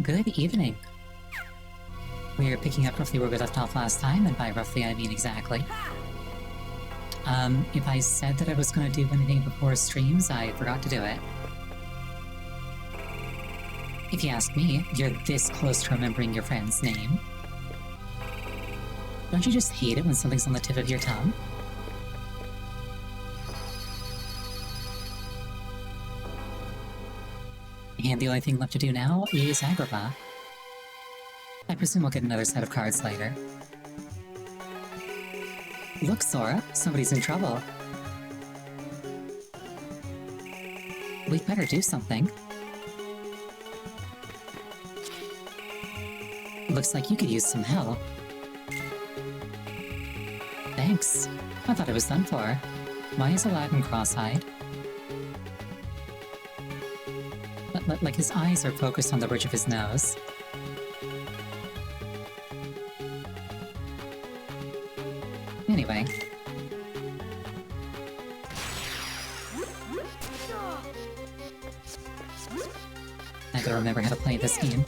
Good evening. We're picking up roughly where we left off last time, and by roughly I mean exactly. If I said that I was going to do anything before streams, I forgot to do it. If you ask me, you're this close to remembering your friend's name. Don't you just hate it when something's on the tip of your tongue? And the only thing left to do now is Agrabah. I presume we'll get another set of cards later. Look, Sora, somebody's in trouble. We'd better do something. Looks like you could use some help. Thanks. I thought it was done for. Why is Aladdin cross-eyed? Like his eyes are focused on the bridge of his nose. Anyway. I gotta remember how to play this game.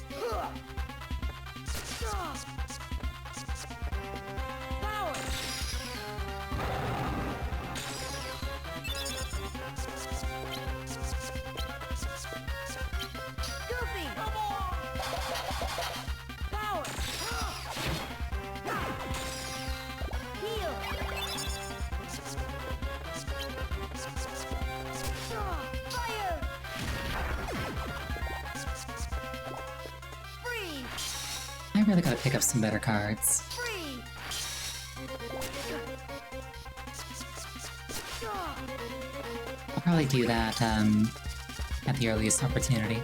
I really gotta pick up some better cards. I'll probably do that, at the earliest opportunity.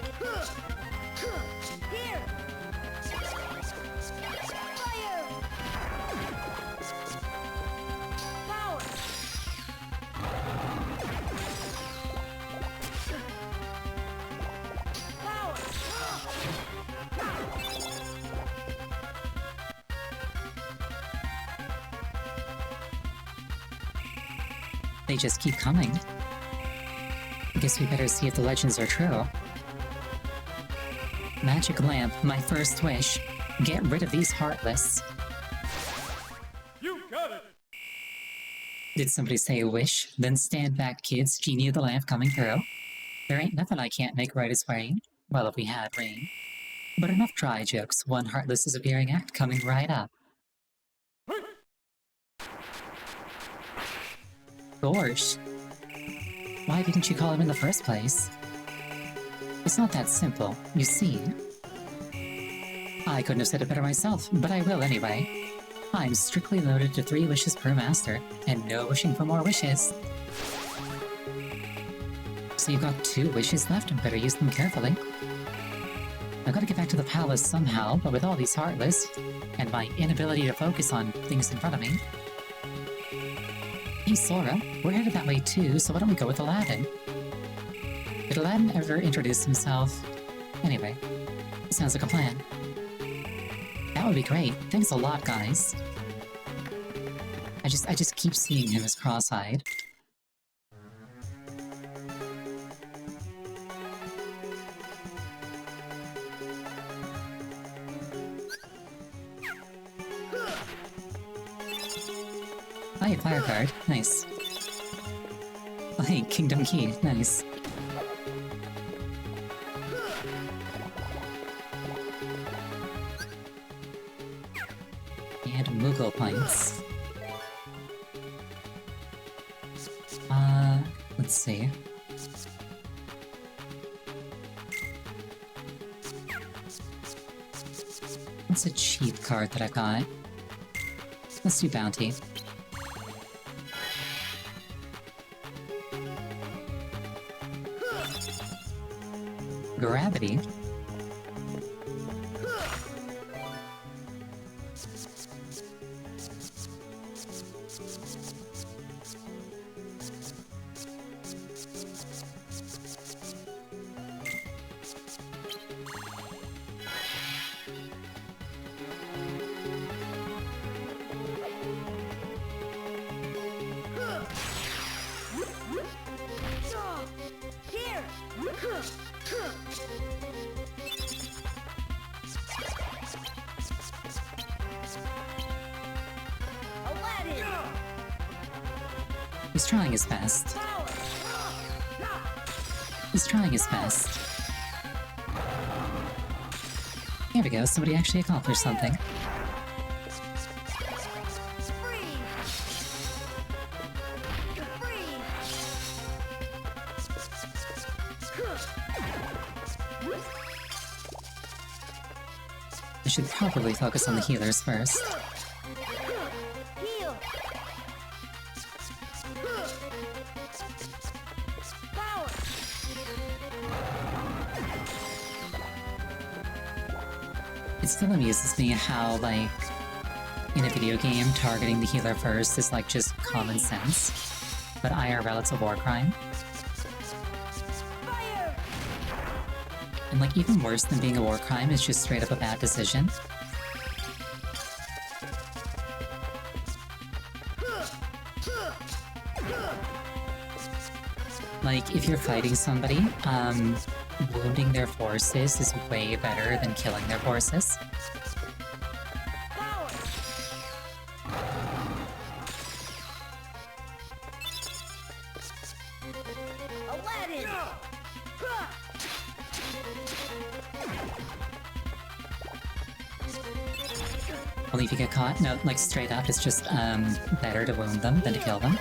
They just keep coming. I guess we better see if the legends are true. Magic lamp, my first wish. Get rid of these heartless. You got it! Did somebody say a wish? Then stand back, kids. Genie of the lamp coming through. There ain't nothing I can't make right as rain. Well, if we had rain. But enough dry jokes. One heartless disappearing act coming right up. Gorsh. Why didn't you call him in the first place? It's not that simple, you see. I couldn't have said it better myself, but I will anyway. I'm strictly limited to 3 wishes per master, and no wishing for more wishes. So you've got 2 wishes left and better use them carefully. I've got to get back to the palace somehow, but with all these heartless, and my inability to focus on things in front of me. Hey Sora, we're headed that way too, so why don't we go with Aladdin? Did Aladdin ever introduce himself? Anyway, sounds like a plan. That would be great. Thanks a lot, guys. I just keep seeing him as cross-eyed. Hi, fire card. Nice. Oh, hey, Kingdom Key. Nice. And Moogle Points. Let's see. What's a cheap card that I've got? Let's do Bounty. Gravity? He's trying his best. He's trying his best. There we go, somebody actually accomplished something. I should probably focus on the healers first. It still amuses me how, like, in a video game, targeting the healer first is, like, just common sense. But IRL, it's a war crime. And, like, even worse than being a war crime is just straight up a bad decision. Like, if you're fighting somebody, wounding their forces is way better than killing their forces. Only if you get caught? No, like, straight up, it's just, better to wound them than to kill them.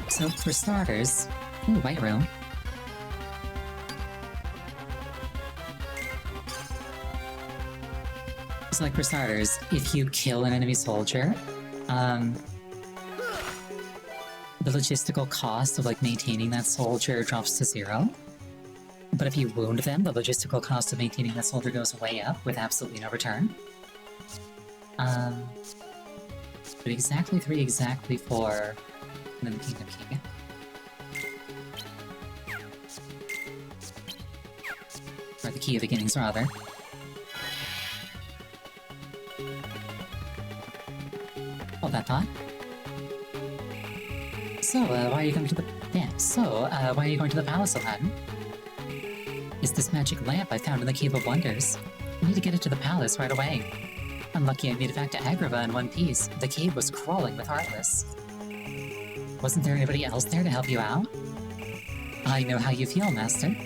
So, for starters... Ooh, white room. So, like, for starters, if you kill an enemy soldier, the logistical cost of, like, maintaining that soldier drops to 0. But if you wound them, the logistical cost of maintaining that soldier goes way up with absolutely no return. But exactly 3, exactly 4... and then the Kingdom King. Or the Key of Beginnings, rather. Hold that thought. So, why are you going to the... Yeah, so, why are you going to the Palace of Aladdin? It's this magic lamp I found in the Cave of Wonders. I need to get it to the palace right away. I'm lucky I made it back to Agrabah in one piece. The cave was crawling with Heartless. Wasn't there anybody else there to help you out? I know how you feel, Master.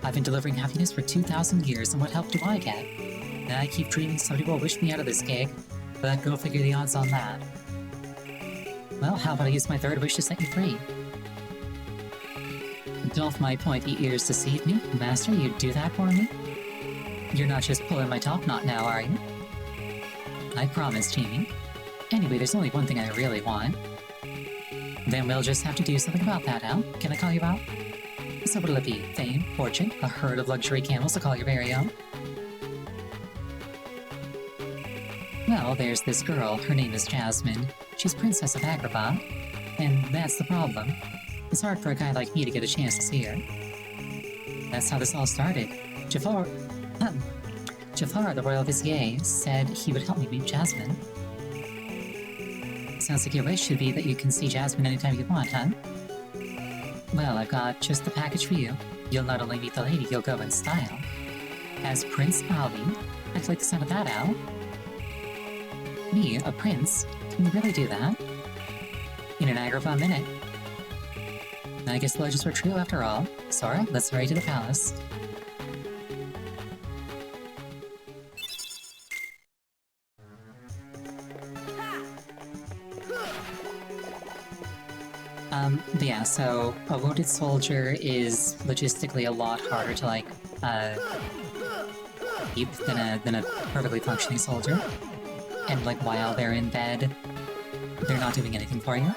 I've been delivering happiness for 2,000 years, and what help do I get? I keep dreaming somebody will wish me out of this gig, but go figure the odds on that. Well, how about I use my third wish to set you free? Doth my pointy ears deceive me? Master, you'd do that for me? You're not just pulling my top knot now, are you? I promise, Jamie. Anyway, there's only one thing I really want. Then we'll just have to do something about that, Al. Can I call you out? So what'll it be? Fame? Fortune? A herd of luxury camels to call your very own? Well, there's this girl. Her name is Jasmine. She's Princess of Agrabah. And that's the problem. It's hard for a guy like me to get a chance to see her. That's how this all started. Jafar, the royal vizier, said he would help me meet Jasmine. Sounds like your wish should be that you can see Jasmine anytime you want, huh? Well, I've got just the package for you. You'll not only meet the lady, you'll go in style. As Prince Ali. I'd like the sound of that, Al. Me, a prince? Can you really do that? In an Agrabah minute. I guess the legends were true after all. Sora, let's hurry to the palace. But yeah, so a wounded soldier is logistically a lot harder to, like, keep than a perfectly functioning soldier. And, like, while they're in bed, they're not doing anything for you.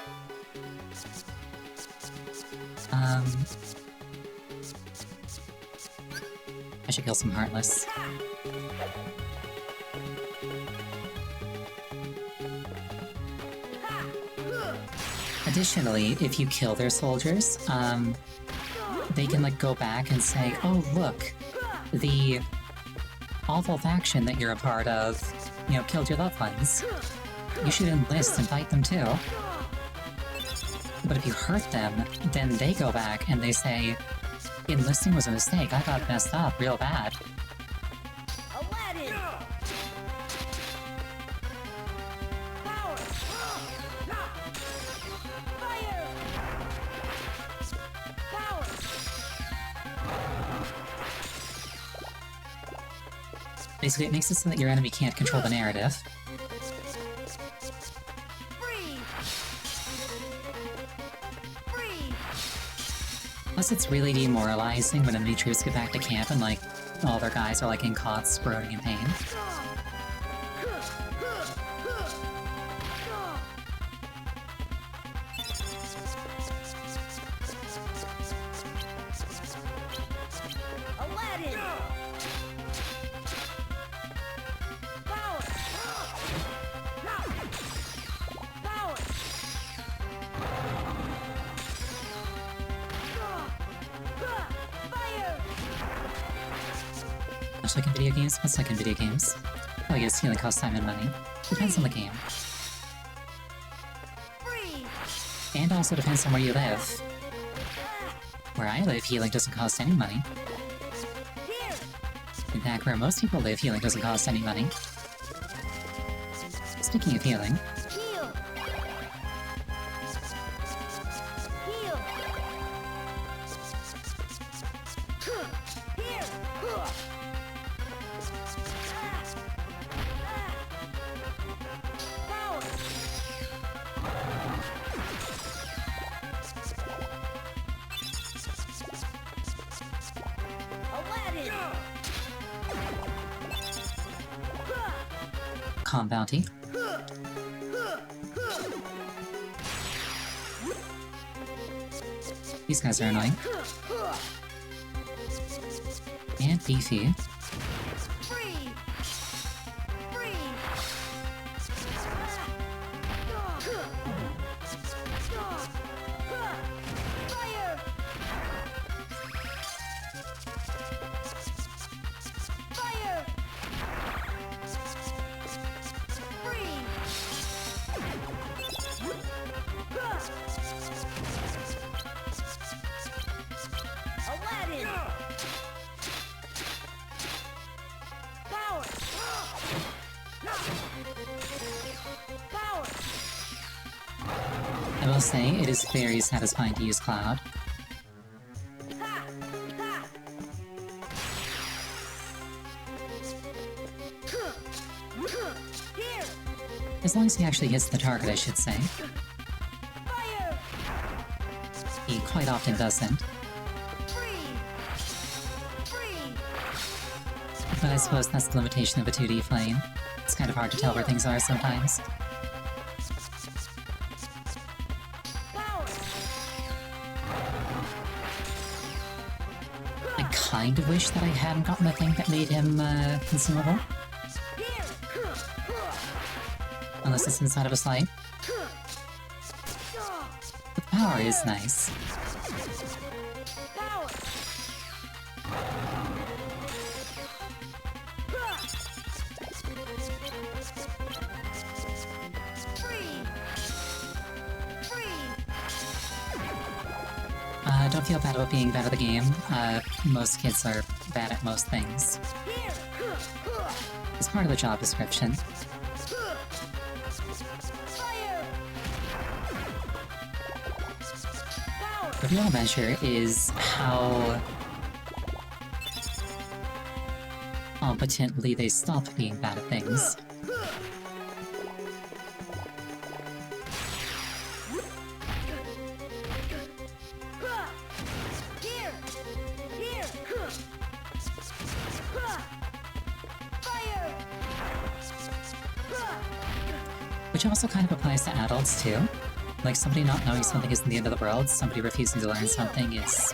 I should kill some Heartless. Additionally, if you kill their soldiers, they can, like, go back and say, oh, look, the awful faction that you're a part of, you know, killed your loved ones. You should enlist and fight them too. But if you hurt them, then they go back and they say, enlisting was a mistake, I got messed up real bad. Basically, it makes it so that your enemy can't control the narrative. Plus, it's really demoralizing when enemy troops get back to camp and, like, all their guys are, like, in cots, groaning in pain. Much like in video games, much like in video games. Oh, yes, healing costs time and money. Depends on the game. And also depends on where you live. Where I live, healing doesn't cost any money. In fact, where most people live, healing doesn't cost any money. Speaking of healing... Calm Bounty. These guys are annoying. And beefy. I will say, it is very satisfying to use Cloud. As long as he actually hits the target, I should say. He quite often doesn't. But I suppose that's the limitation of a 2D plane. It's kind of hard to tell where things are sometimes. I kind of wish that I hadn't gotten the thing that made him, consumable. Unless it's inside of a slide. The power is nice. Don't feel bad about being bad at the game. Most kids are bad at most things. It's part of the job description. The real measure is how competently they stop being bad at things. Which also kind of applies to adults too. Like, somebody not knowing something isn't the end of the world, somebody refusing to learn something is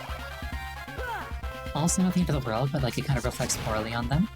also not the end of the world, but like it kind of reflects poorly on them.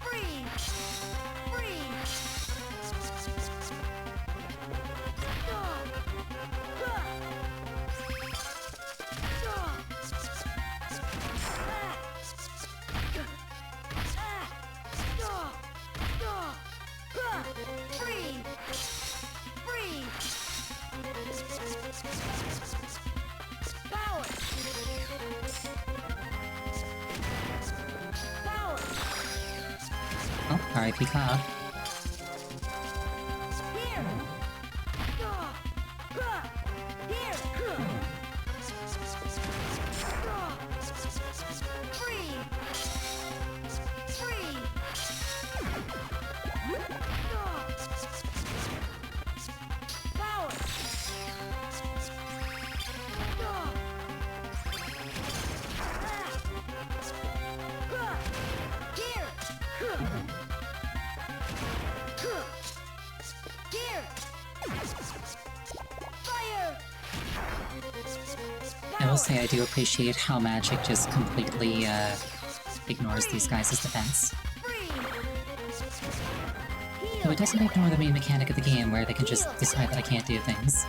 Oh, R.I.P. Cloud. will say I do appreciate how magic just completely ignores these guys' defense. Though it doesn't ignore the main mechanic of the game where they can just decide that I can't do things.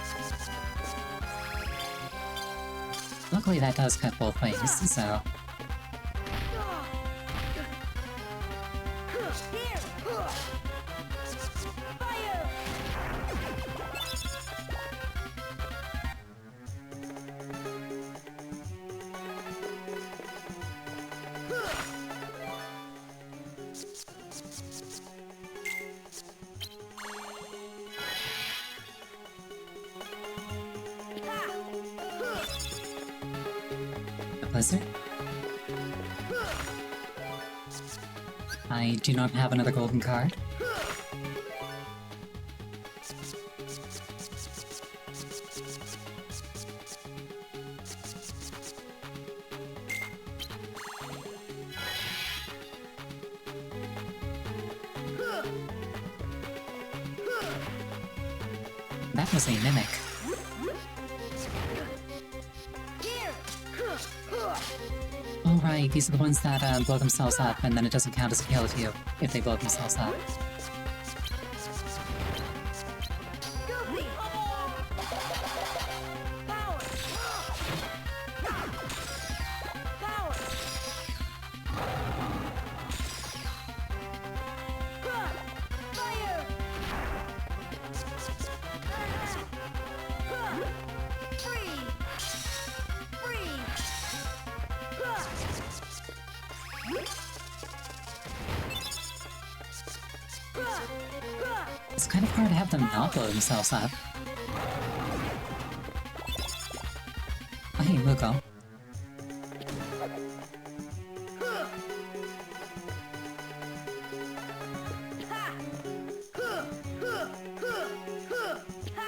Luckily that does cut both ways, so... Blizzard? I do not have another golden card. That was a mimic. Oh right, these are the ones that blow themselves up, and then it doesn't count as a kill if they blow themselves up. It's kind of hard to have them not blow themselves up. Oh, hey, Muko.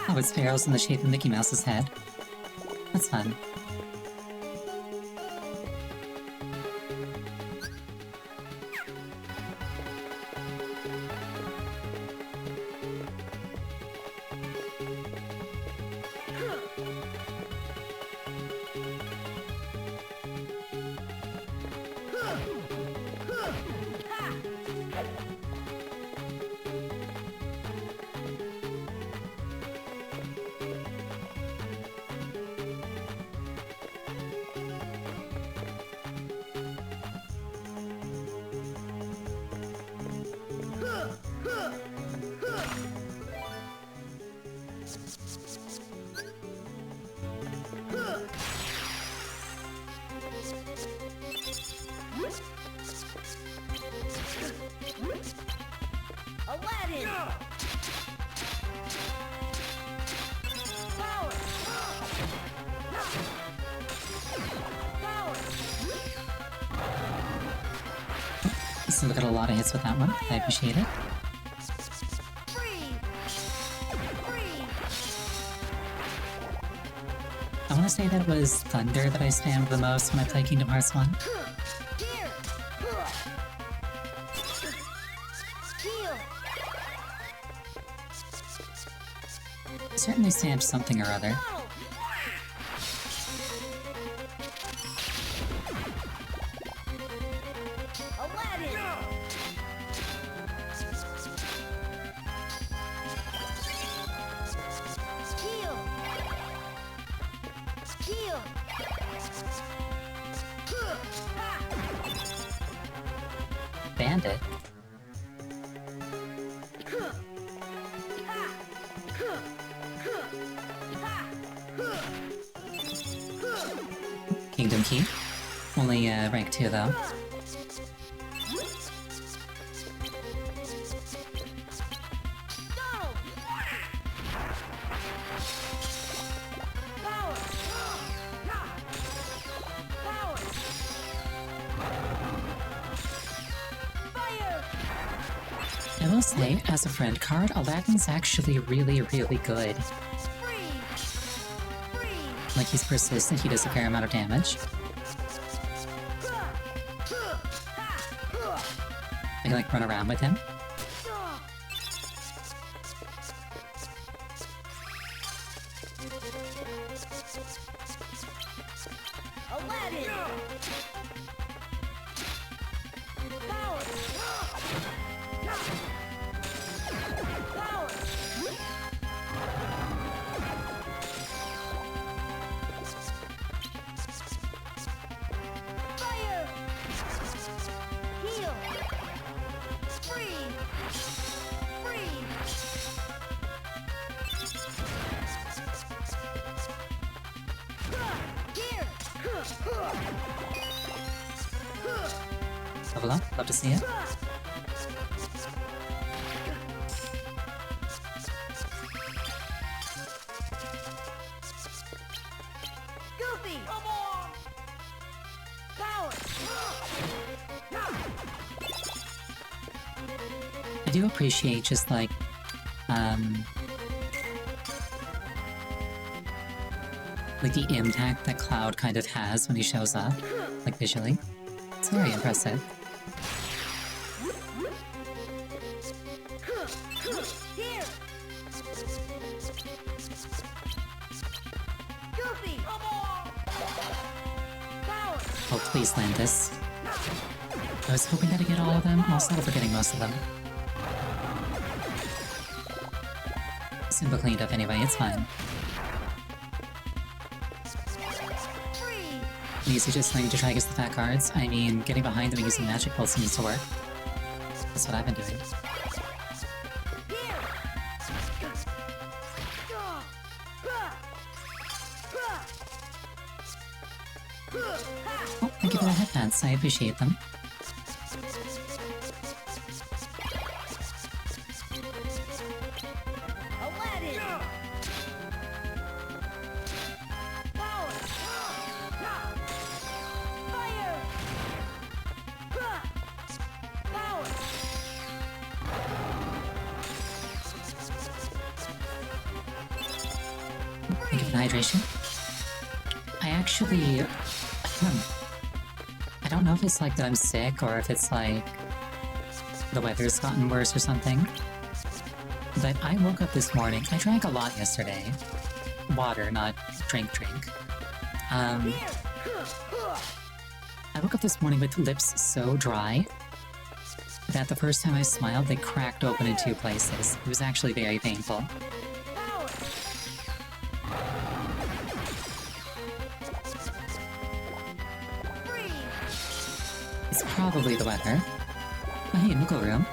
Oh, it's Pharaoh's in the shape of Mickey Mouse's head. That's fun. Aladdin! Power! Power! So we got a lot of hits with that one. I appreciate it. Free! Free! I want to say that it was Thunder that I spammed the most when I played Kingdom Hearts 1. Here! Heal! Certainly spammed something or other. Go! Aladdin! Heal! Heal! Ha! Bandit? Kingdom Key? Only rank 2 though. Donald! Power! Power! Fire! I will say, as a friend card, Aladdin's actually really, really good. Free! Free! Like, he's persistent, he does a fair amount of damage. I can, like, run around with him. Aladdin! Power! Power! Fire! Heal! Free! Free! Here! Level up, love to see it. Goofy! Come on! Power! I do appreciate just like, like the impact that Cloud kind of has when he shows up, like visually. It's very impressive. Here! Goofy! Come on! Power! Oh, please land this. I was hoping that I'd get all of them, also forgetting most of them. Simba cleaned up anyway, it's fine. Free! Easy just landing to try against the fat cards. I mean, getting behind them and using magic pulse seems to work. That's what I've been doing. Here! Oh, thank you for the headbands, I appreciate them. Aladdin! Power! Fire! Power! Thank you for the hydration. I actually... I don't know if it's like that I'm sick or if it's like the weather's gotten worse or something. But I woke up this morning. I drank a lot yesterday. Water, not drink. I woke up this morning with lips so dry that the first time I smiled, they cracked open in 2 places. It was actually very painful. Power! Free! It's probably the weather. Oh, hey, Nickel Room.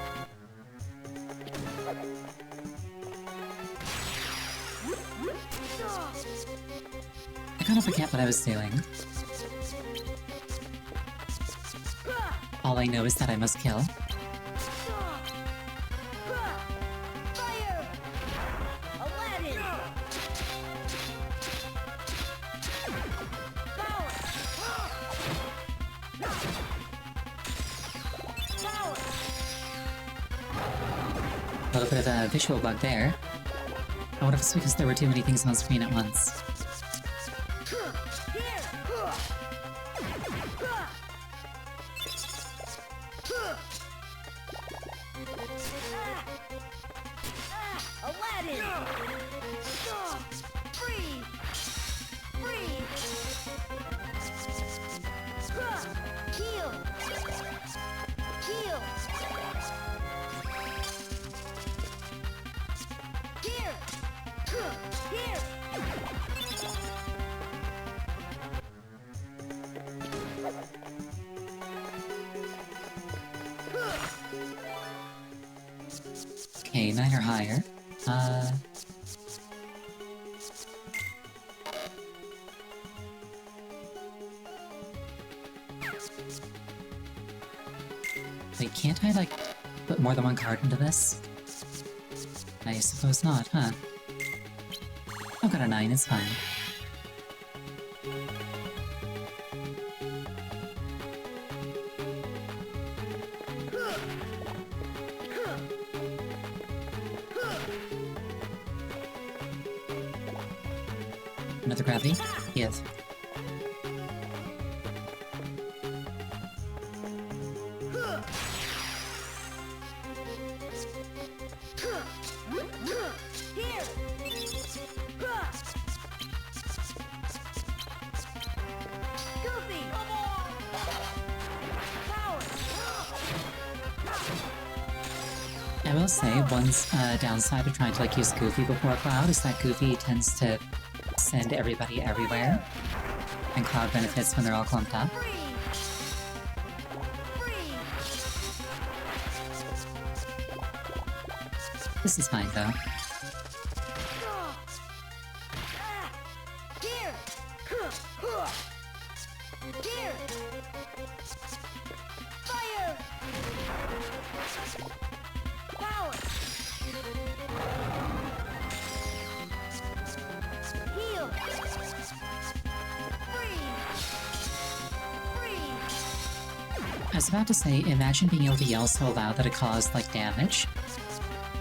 I kind of forget what I was doing. All I know is that I must kill. Fire! Aladdin! Power! Power! A little bit of a visual bug there. I wonder if it's because there were too many things on screen at once. Here! Aladdin! Free! Free! Heal! Heal! Here! Here! Okay, 9 or higher. Wait, can't I, like, put more than one card into this? I suppose not, huh? I've got a 9, it's fine. Another gravity? Yes. Here! Goofy! will say, one downside of trying to like use Goofy before Cloud is that Goofy tends to send everybody everywhere, and Cloud benefits when they're all clumped up. Freeze! This is fine though. Here! Here! Fire! Power! Heal! Freeze! I was about to say, imagine being able to yell so loud that it caused like damage.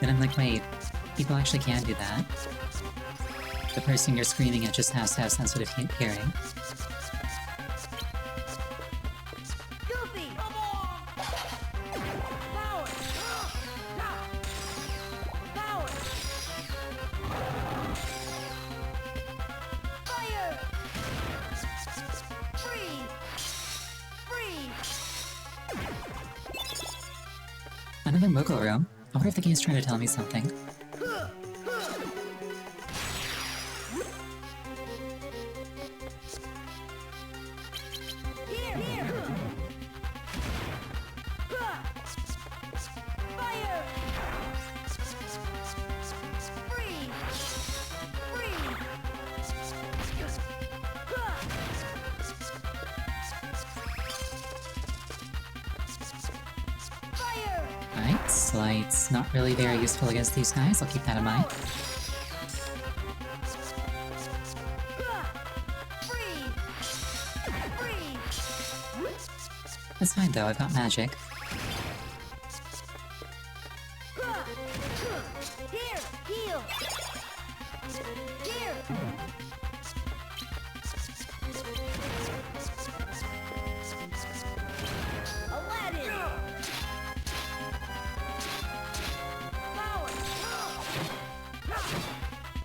Then I'm like, wait, people actually can do that. The person you're screaming at just has to have sensitive hearing. Goofy! Power! Power! Fire! Freeze! Another Moogle room. I wonder if the game's trying to tell me something. Here! Fire! Freeze! Fire! Alright, Slight's not really very useful against these guys, I'll keep that in mind. That's fine though, I've got magic. Here! Heal! Here! Aladdin! Power!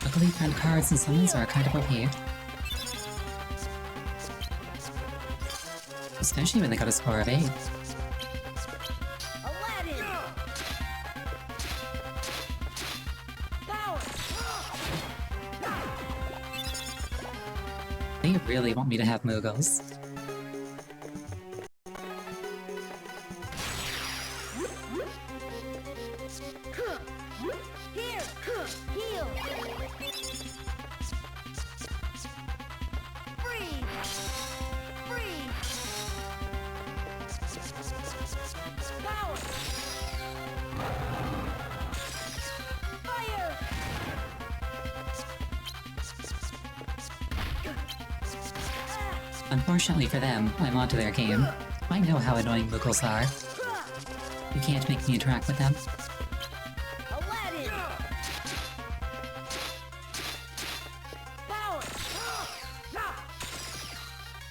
Luckily, friend cards and summons are kind of OP. Especially when they got a score of 8. Aladdin! Power! They really want me to have Moogles. Here! Heal! Freeze! Power! Fire! Unfortunately for them, I'm onto their game. I know how annoying Moogles are. You can't make me interact with them. Aladdin! Power!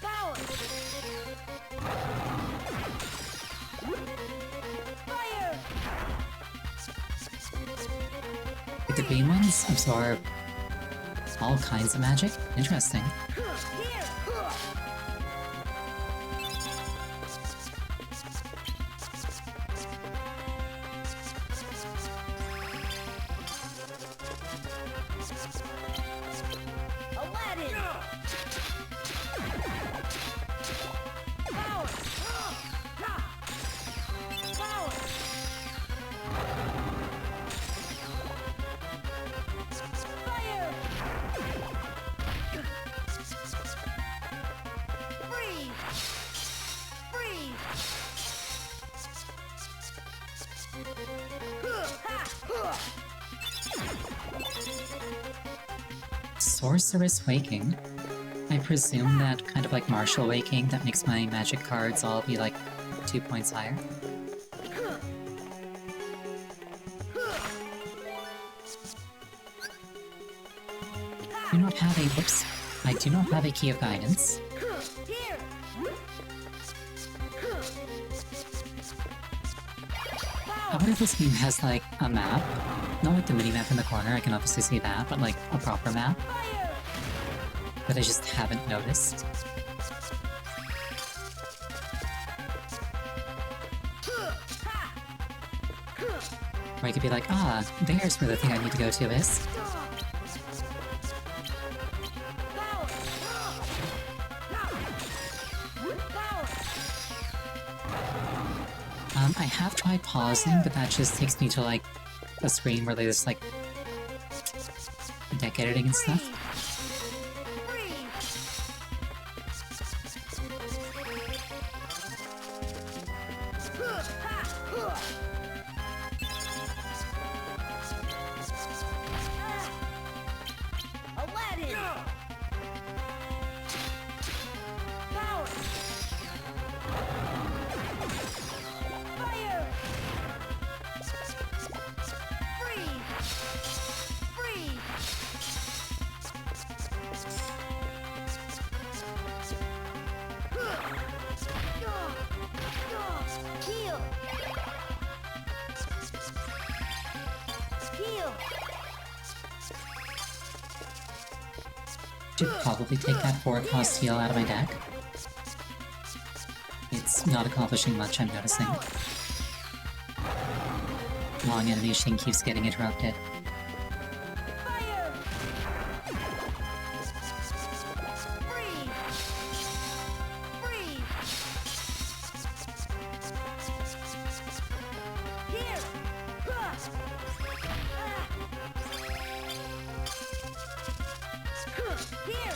Power! Fire! Like the green ones absorb all kinds of magic? Interesting. Here! Aladdin! Power! Power! Fire! Freeze! Sorceress Waking. I presume that kind of like Martial Waking that makes my magic cards all be like 2 points higher. I do not have a whoops. I do not have a key of guidance. Here! I wonder if this game has like a map. Not like the mini-map in the corner, I can obviously see that, but like a proper map Fire! that I just haven't noticed. Or I could be like, ah, there's where the thing I need to go to is. I have tried pausing, but that just takes me to, like, a screen where there's, like, deck editing and stuff. Aladdin! Power! Fire! Freeze! Freeze! Heal! Heal! Should probably take that 4-cost heal out of my deck. It's not accomplishing much, I'm noticing. Long animation keeps getting interrupted. Fire! Freeze! Freeze! Here! Huh! Here!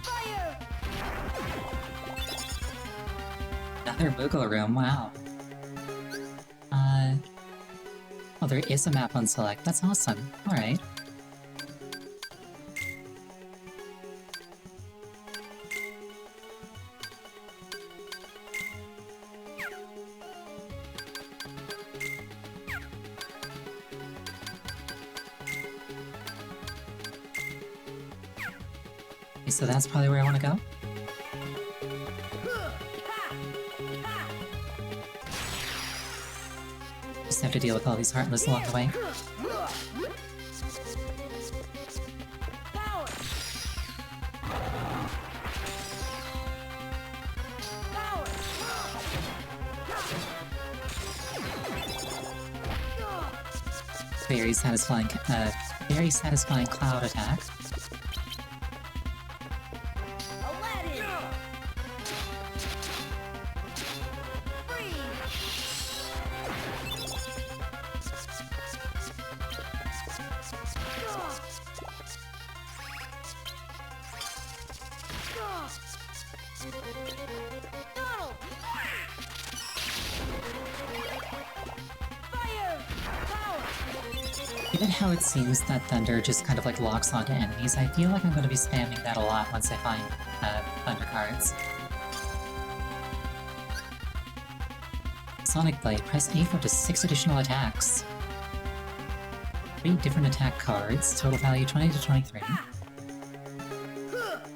Fire! Another Moogle room, wow. Oh, there is a map on select. That's awesome. Alright. Okay, so that's probably where I want to go. Just have to deal with all these Heartless along the way. Power! Power! Very satisfying cloud attack. Aladdin! Freeze! Donald! Fire! Power! Given how it seems that Thunder just kind of like locks onto enemies, I feel like I'm going to be spamming that a lot once I find Thunder cards. Sonic Blade, press A for up to 6 additional attacks. 3 different attack cards, total value 20 to 23.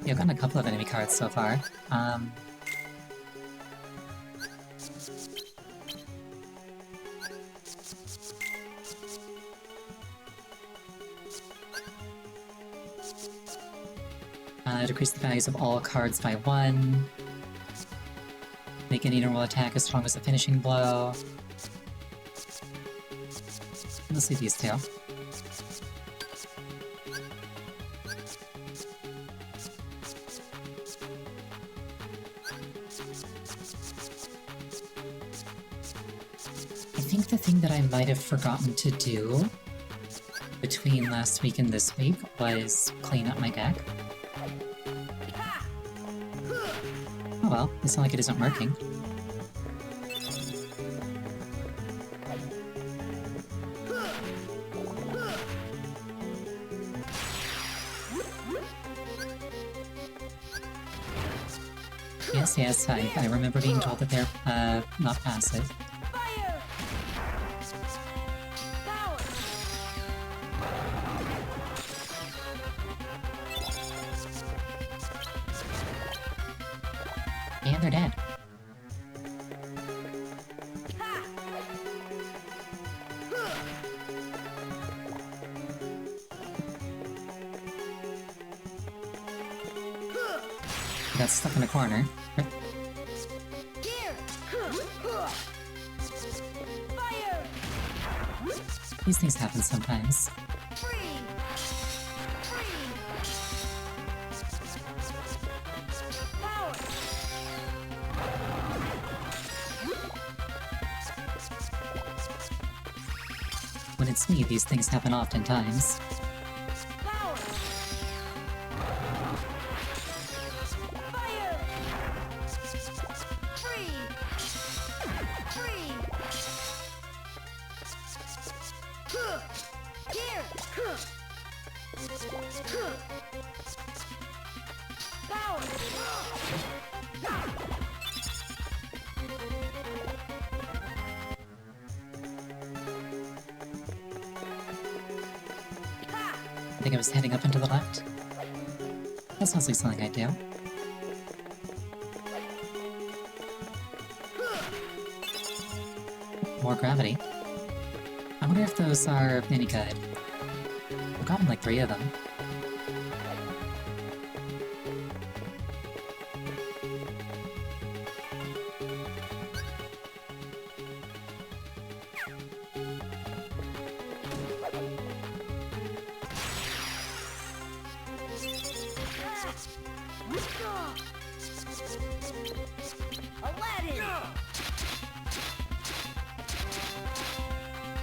Yeah, I've gotten a couple of enemy cards so far. Decrease the values of all cards by 1. Make any normal attack as strong as a finishing blow. Let's leave these two. I think the thing that I might have forgotten to do between last week and this week was clean up my deck. Oh well, it's not like it isn't working. Yes, I remember being told that they're, not passive. Fire! Power! And they're dead. Got stuck in a corner. Here! These things happen sometimes. Free! Free! Power! When it's me, these things happen oftentimes. Power! Fire! Free! Free! Here! Power! Ha! I think I was heading up and to the left. That sounds like something I'd do. More gravity. I wonder if those are any good. I've gotten like 3 of them. Aladdin!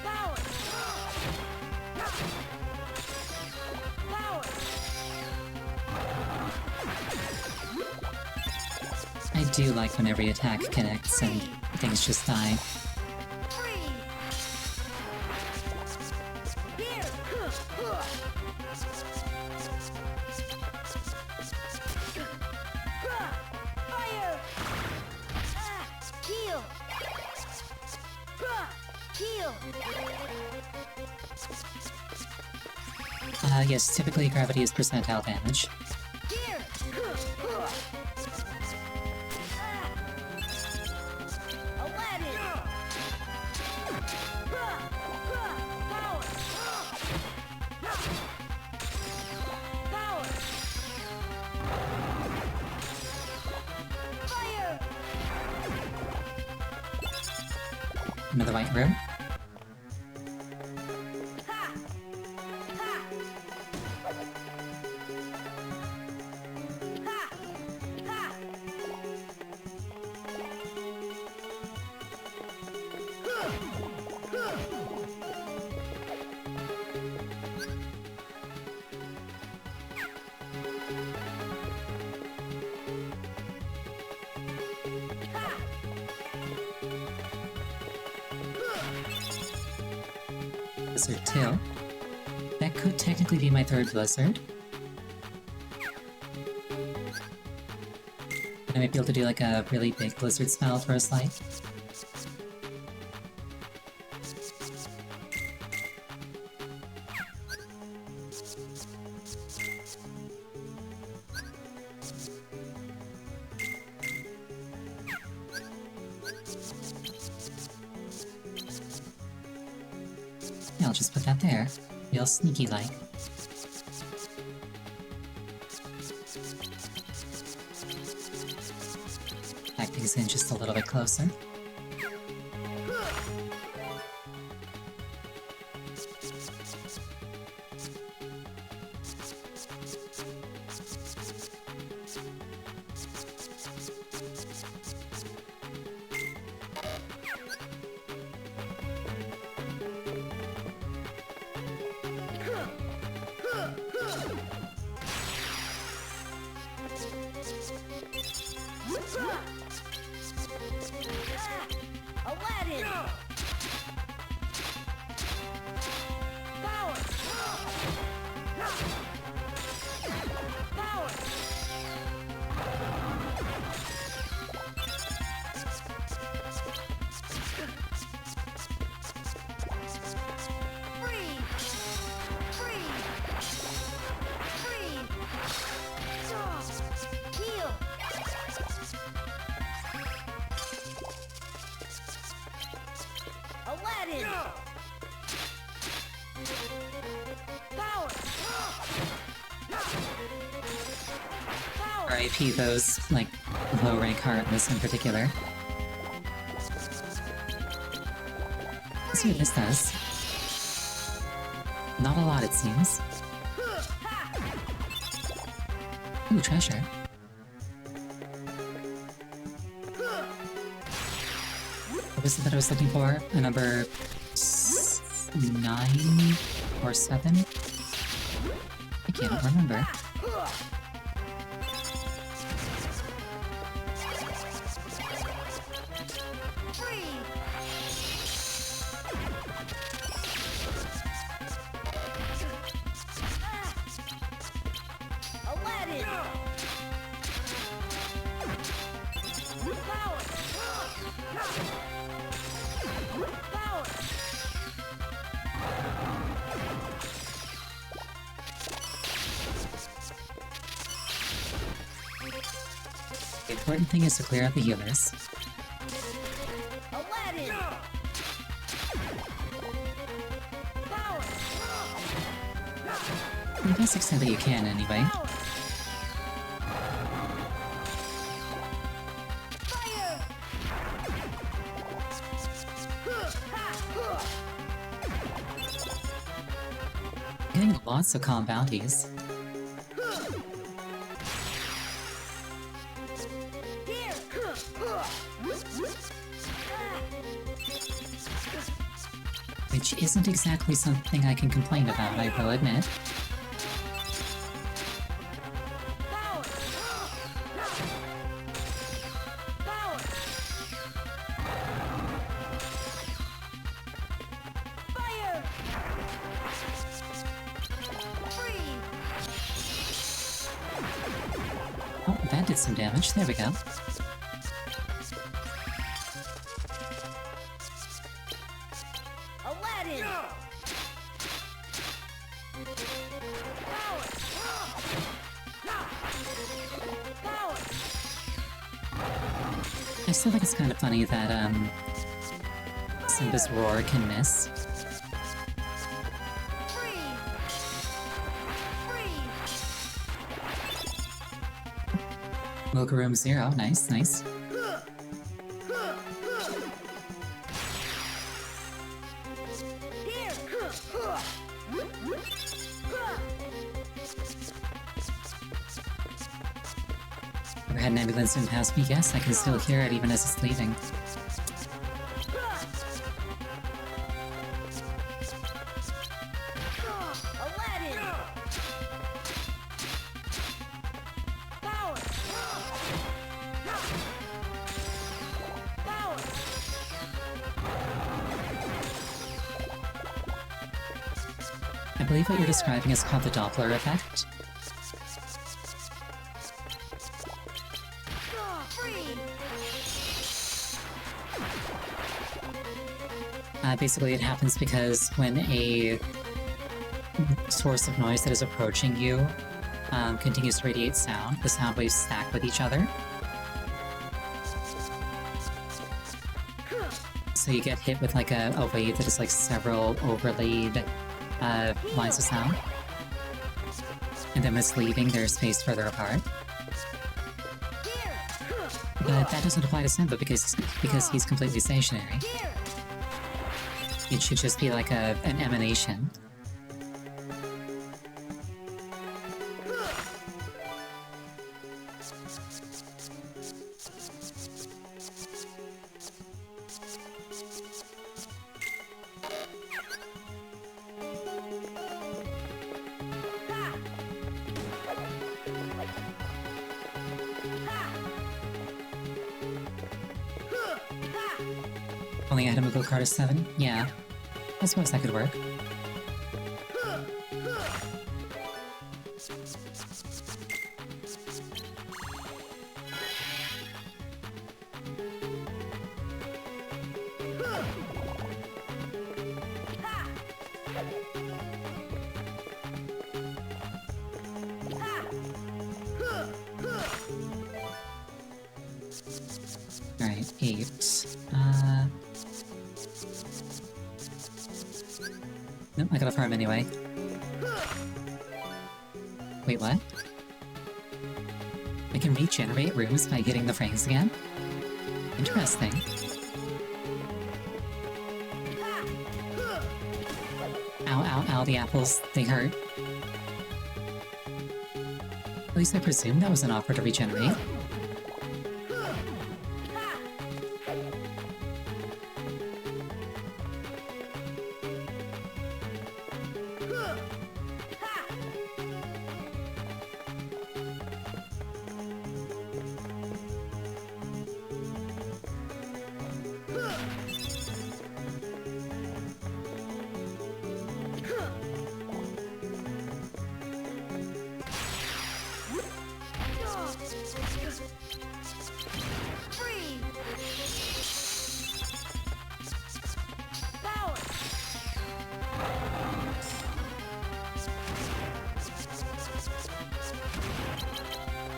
Power! Power! I do like when every attack connects and things just die. Free! Here! Fire! Heal! Heal! Yes, typically gravity is percentile damage. Here! Aladdin! Power! Power! Fire! Another white room. Ha! Ha! Ha! Ha! Blizzard 2. That could technically be my 3rd blizzard. And I might be able to do like a really big blizzard spell for a slight. Yeah, I'll just put that there. Real sneaky-like. Back things in just a little bit closer. Aladdin! Power! Power! Free! Free! Free! Heal! Aladdin! Power! Power! RIP those, like, low rank heartless in particular. Let's see what this does. Not a lot, it seems. Ooh, treasure. What was it that I was looking for? A number 9 or 7? I can't remember. Aladdin! Power! Power! The important thing is to clear out the healers. Aladdin! Power! To the best extent that you can, anyway. Power! Fire! Getting lots of calm bounties. Here! Which isn't exactly something I can complain about, I will admit. Power! Power! Fire! Free! Oh, that did some damage. There we go. Aladdin! Power! Power! I still think it's kind of funny that, Simba's roar can miss. Free! Free! Mocha Room 0, nice, nice. Here! Ever had an ambulance in past me? Yes, I can still hear it even as it's leaving. Aladdin! Power! Power! I believe what you're describing is called the Doppler effect. Free! Basically, it happens because when a source of noise that is approaching you continues to radiate sound, the sound waves stack with each other. So you get hit with like a wave that is like several overlaid lines of sound. And then when it's leaving, they're spaced further apart. Here! But that doesn't apply to Simba because he's completely stationary. Here! It should just be like an emanation. Only item of go card is 7? Yeah. I suppose that could work. Alright, 8. Nope, I gotta farm anyway. Wait, what? I can regenerate rooms by hitting the frames again? Interesting. Ow, ow, ow, the apples. They hurt. At least I presume that was an offer to regenerate. Free. Power.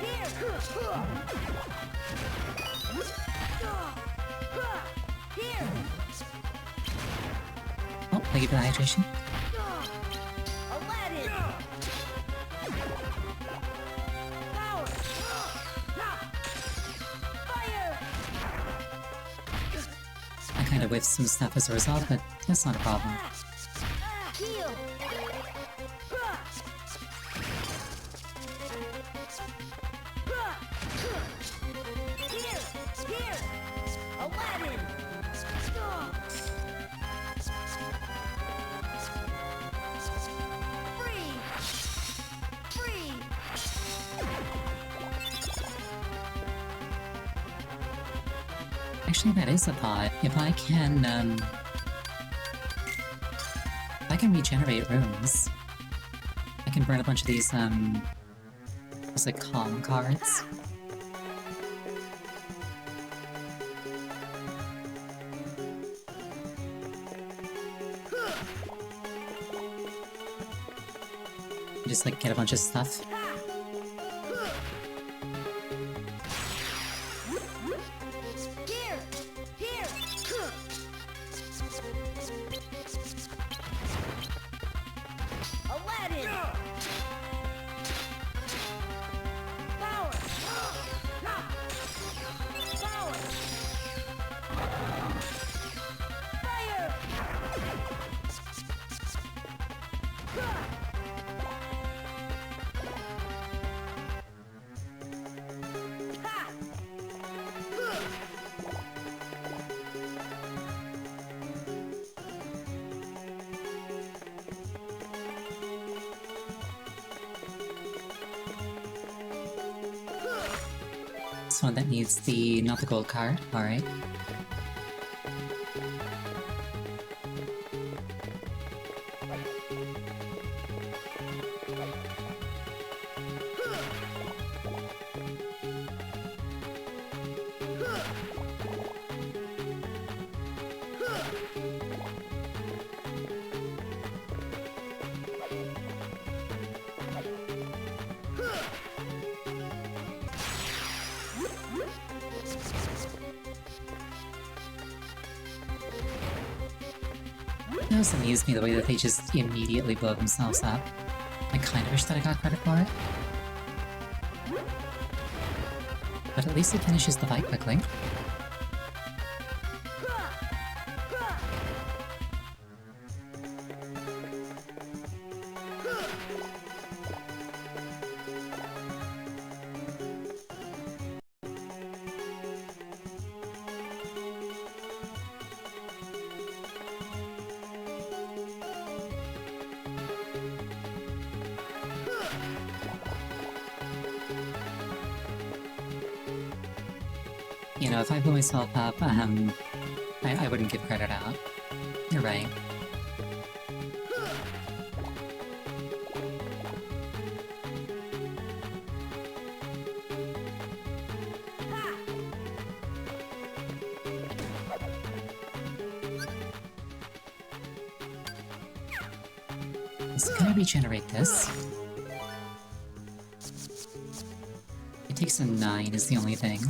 Here. Here. Oh, thank you for the hydration. Aladdin. Power. Fire. I kind of whiffed some stuff as a result, but that's not a problem. Heal. Here. Here. Aladdin. Free. Free. Actually, that is a thought. If I can regenerate rooms, I can burn a bunch of these, what's it, calm cards. Just, like, get a bunch of stuff. Here. Here. Aladdin. Power. Power. Fire. Ha. This one that needs the, not the gold card, alright. It does amuse me the way that they just immediately blow themselves up. I kind of wish that I got credit for it. But at least it finishes the fight quickly. You know, if I blew myself up, I wouldn't give credit out. You're right. So can I regenerate this? It takes a 9 is the only thing.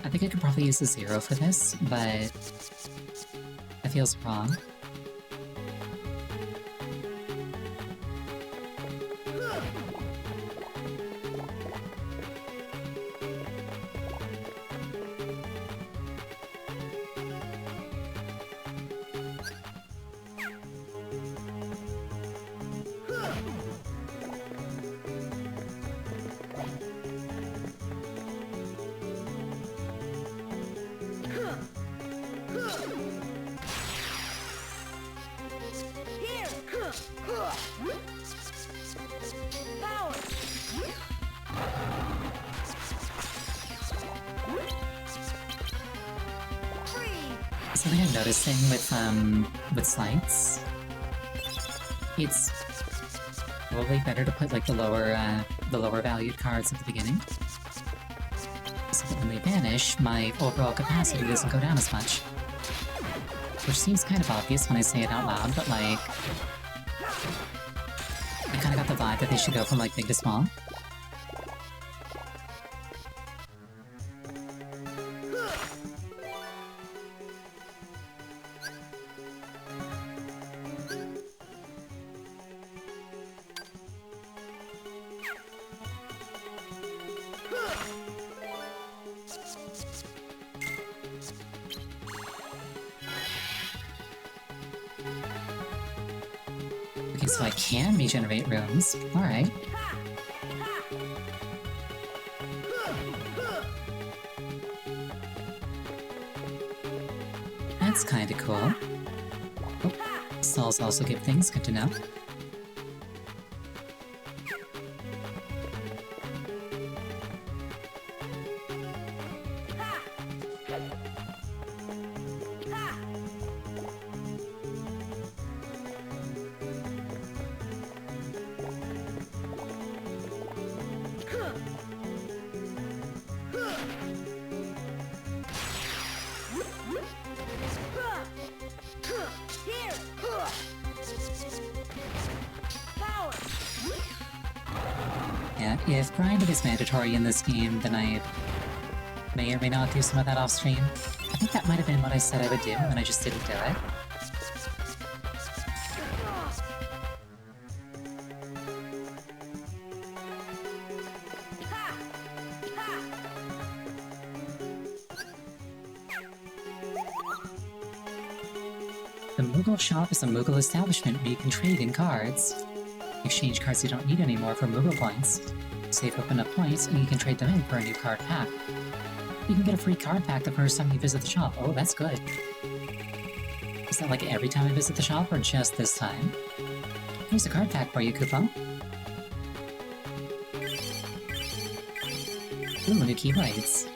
I think I could probably use a 0 for this, but that feels wrong. Here! Power! Free! Something I'm noticing with slights, it's probably better to put like the lower valued cards at the beginning, so that when they vanish, my overall capacity doesn't go down as much. Which seems kind of obvious when I say it out loud, but like, I kind of got the vibe that they should go from like big to small. Okay, so I can regenerate rooms. Alright. That's kinda cool. Oh, stalls also give things, good to know. Here! Power! Yeah, if grinding is mandatory in this game, then I may or may not do some of that off stream. I think that might have been what I said I would do, and then I just didn't do it. Ha! Ha! The Moogle shop is a Moogle establishment where you can trade in cards. Exchange cards you don't need anymore for Moogle points. Save up enough points, and you can trade them in for a new card pack. You can get a free card pack the first time you visit the shop. Oh, that's good. Is that like every time I visit the shop, or just this time? Here's a card pack for you, Koopa. Ooh, new keyblades.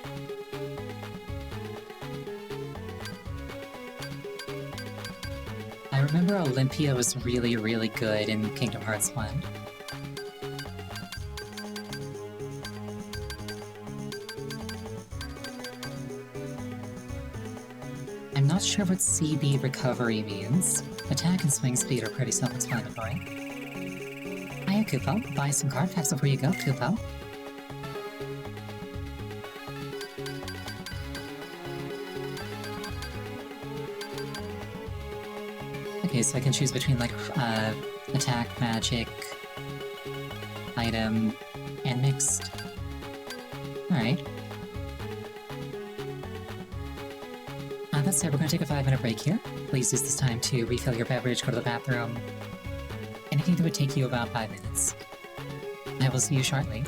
I remember Olympia was really, really good in Kingdom Hearts 1. I'm not sure what CB recovery means. Attack and swing speed are pretty self-explanatory. Hiya, Koopa. Buy some card packs before you go, Koopa. Okay, so I can choose between, like, attack, magic, item, and mixed. Alright. That said, we're gonna take a 5-minute break here. Please use this time to refill your beverage, go to the bathroom. Anything that would take you about 5 minutes. I will see you shortly.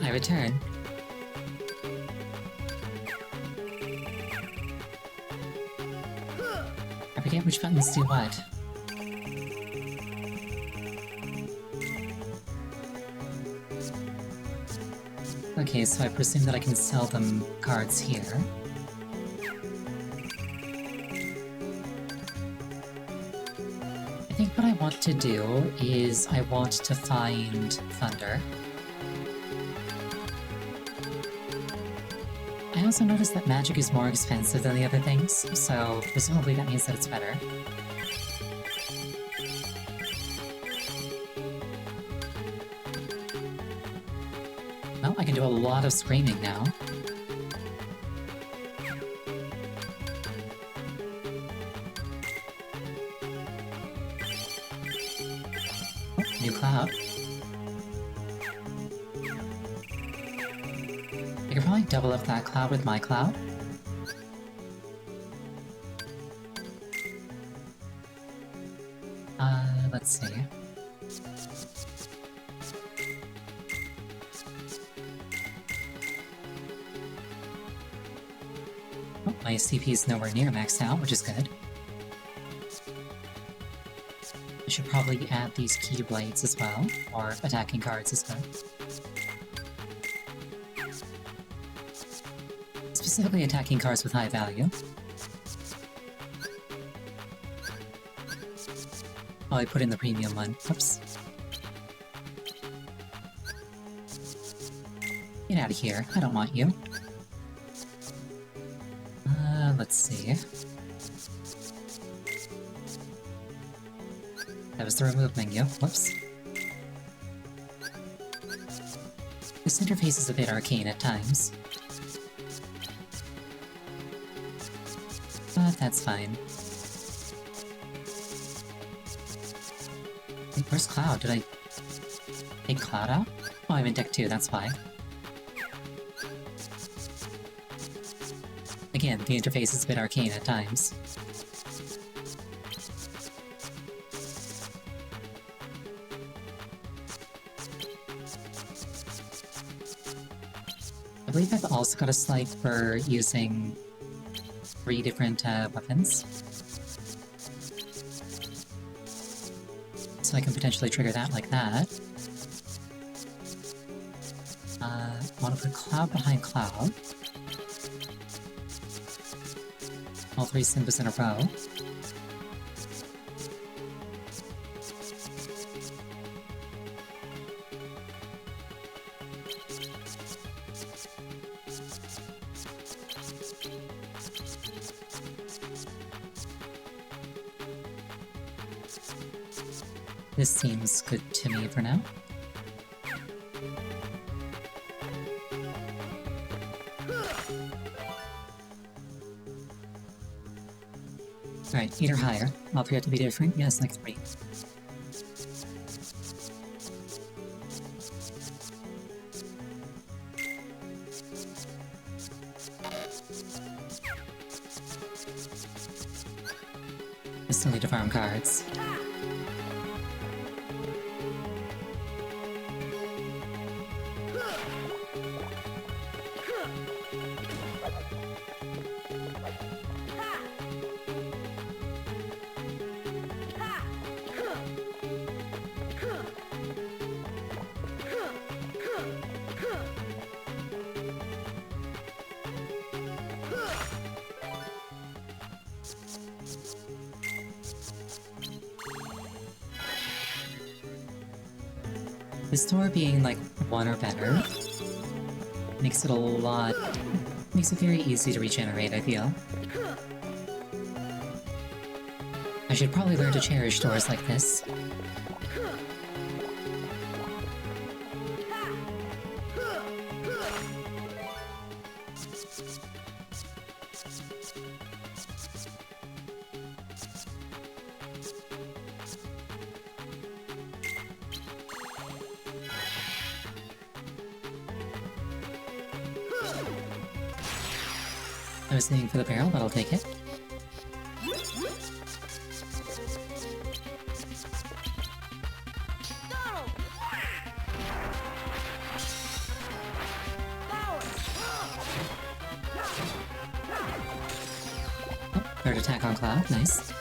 I return. I forget which buttons do what. Okay, so I presume that I can sell them cards here. I think what I want to do is I want to find Thunder. I also noticed that magic is more expensive than the other things, so presumably that means that it's better. Well, I can do a lot of screaming now. Oh, new cloud. I could probably double up that cloud with my cloud. Let's see. Oh, my CP is nowhere near maxed out, which is good. I should probably add these Keyblades as well, or attacking cards as well. Specifically attacking cards with high value. Oh, I put in the premium one. Oops. Get out of here. I don't want you. Let's see. That was the remove menu. Whoops. This interface is a bit arcane at times. But that's fine. Wait, where's Cloud? Did I take Cloud out? Oh, I'm in deck 2, that's why. Again, the interface is a bit arcane at times. I believe I've also got a slight for using 3 different weapons. So I can potentially trigger that like that. I want to put Cloud behind Cloud. All 3 Simbas in a row. This seems good to me for now. Alright, 8 or higher. All 3 have to be different? Yes, like 3. I still need to farm cards. The store being like 1 or better makes it makes it very easy to regenerate, I feel. I should probably learn to cherish doors like this. I was aiming for the barrel, but I'll take it. Third attack on Cloud, nice.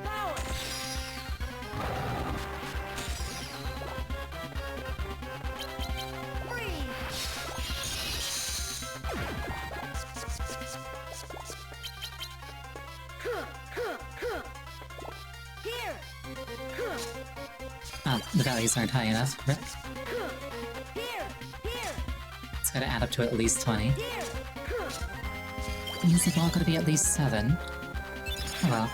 Power. Here. Oh, the values aren't high enough. Here. Here. It's gotta add up to at least 20. Here. Means they've all gotta be at least 7. Oh well.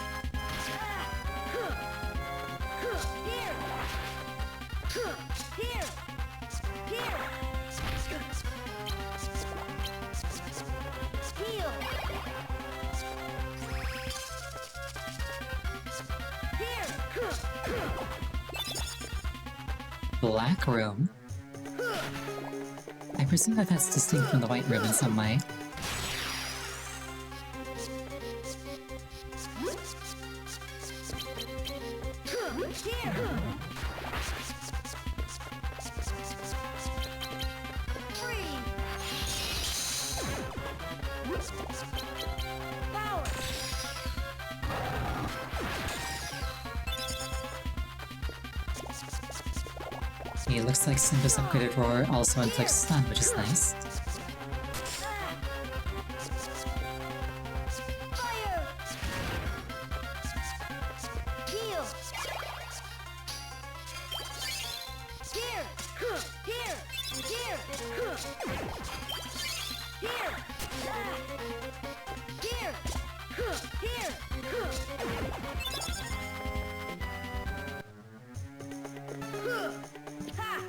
Black room? I presume that that's distinct from the white room in some way. It looks like Simba's upgraded Roar also inflicts stun, which is nice. Fire! Heal! Here! Here! Here! Here! Here! Here! Ha!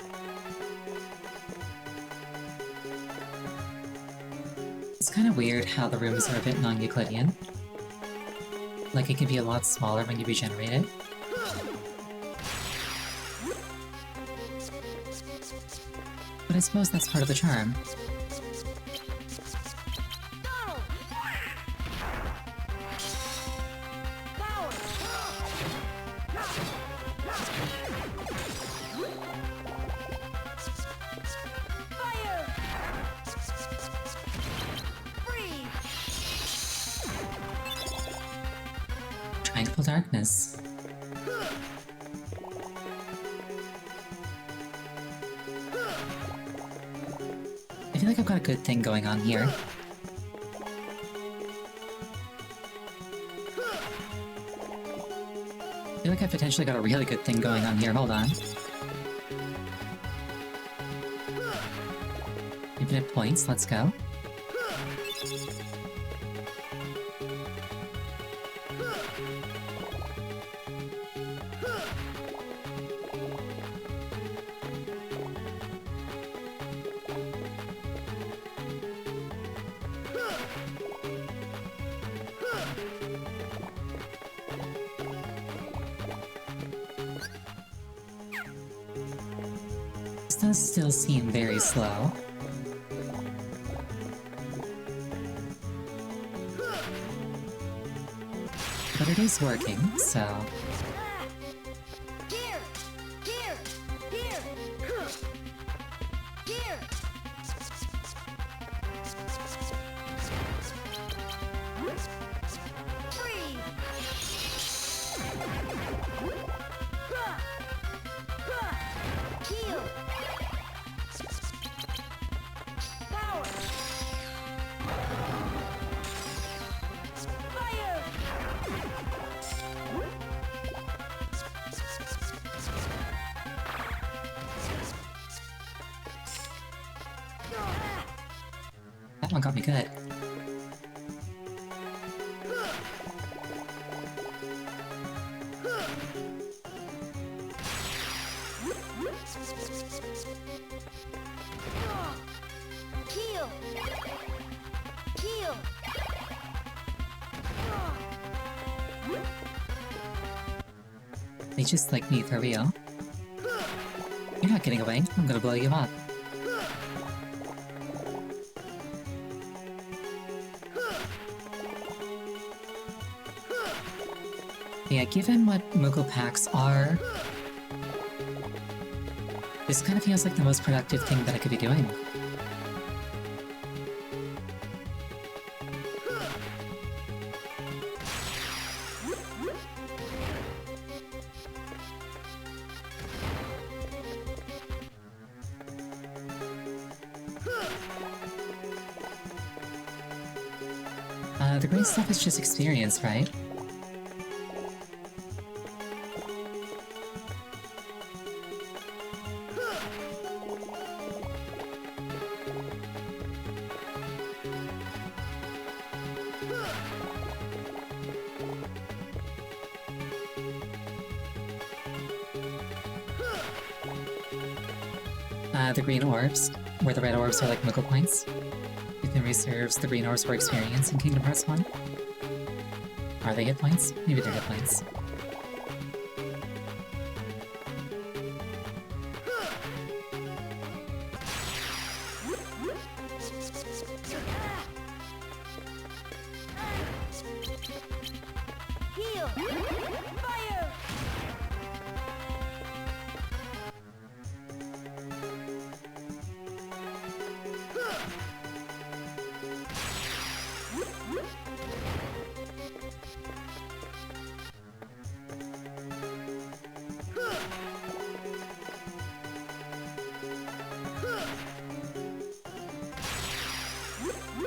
It's kind of weird how the rooms are a bit non-Euclidean. Like, it can be a lot smaller when you regenerate it. But I suppose that's part of the charm. Donald! Power! Fire! Freeze! Tranquil Darkness. I feel like I've got a good thing going on here. I feel like I've potentially got a really good thing going on here. Hold on. Infinite points, let's go. This does still seem very slow. But it is working, so... Here! Here! Here! Here! Freeze! Heal! Power! Fire! That one got me good. Heal! Heal! They just like me for real. You're not getting away. I'm gonna blow you up. Yeah, given what Moogle packs are, this kind of feels like the most productive thing that I could be doing. The green stuff is just experience, right? The green orbs, where the red orbs are like Moogle points. You can reserve the green orbs for experience in Kingdom Hearts 1. Are they hit points? Maybe they're hit points. Heal. Fire.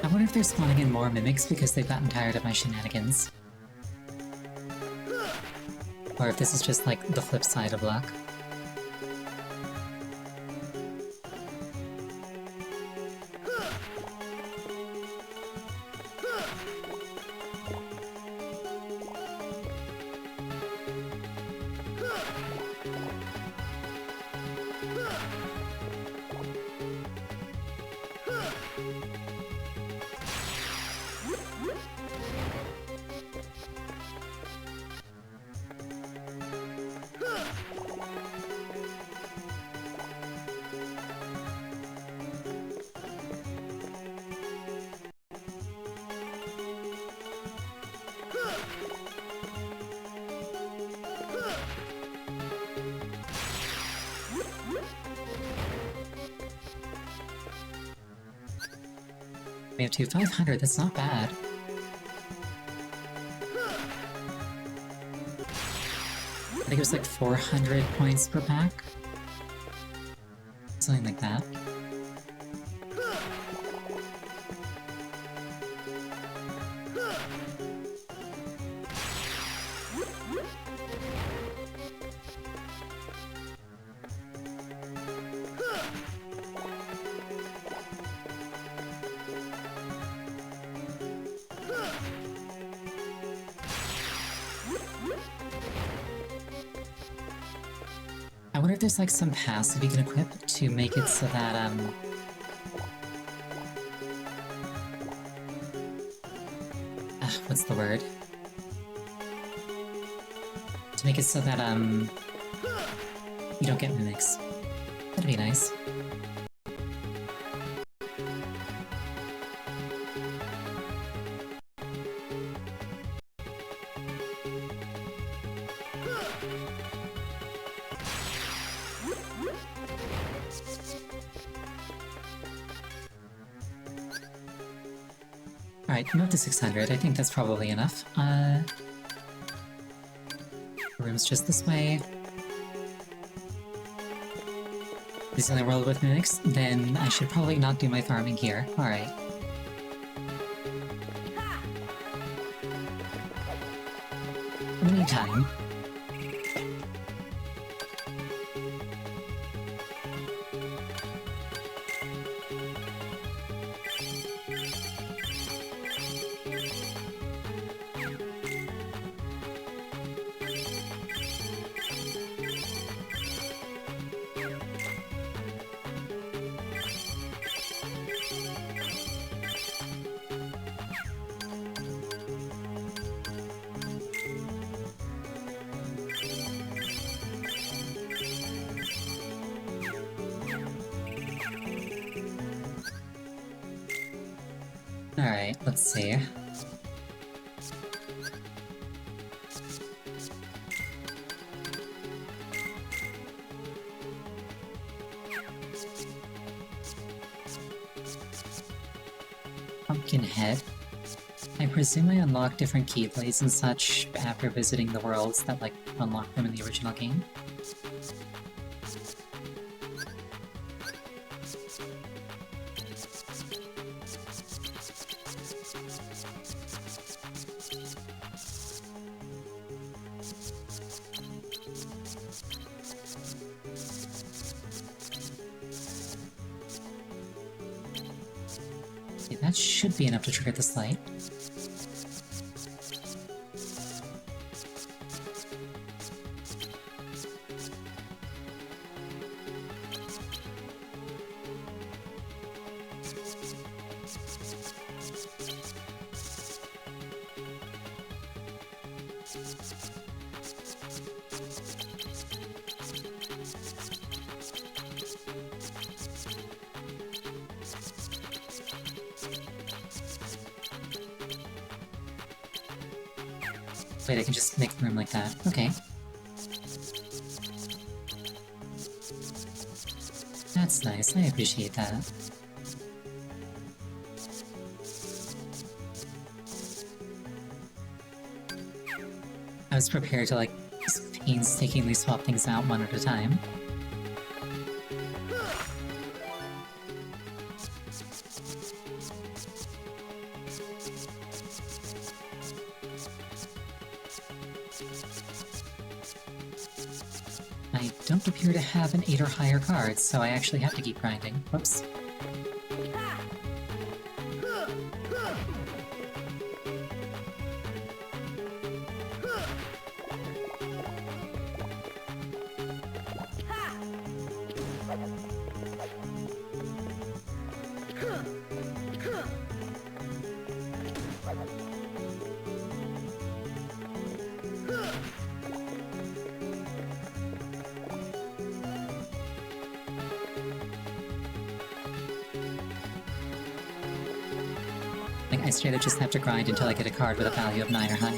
I wonder if they're spawning in more mimics because they've gotten tired of my shenanigans. Or if this is just like the flip side of luck. We have 500, that's not bad. I think it was like 400 points per pack. Something like that. I wonder if there's like some passive you can equip to make it so that, what's the word? To make it so that, you don't get mimics. That'd be nice. Alright, I'm up to 600. I think that's probably enough. The room's just this way. This is the only world with mimics? Then I should probably not do my farming here. Alright. In the meantime... Alright, let's see. Pumpkinhead. I presume I unlock different keyblades and such after visiting the worlds that, like, unlock them in the original game. See, that should be enough to trigger this light. Wait, I can just make room like that. Okay. That's nice, I appreciate that. I was prepared to, like, just painstakingly swap things out one at a time. I don't appear to have an 8 or higher card, so I actually have to keep grinding. Whoops. Like, I straight up just have to grind until I get a card with a value of 9 or higher.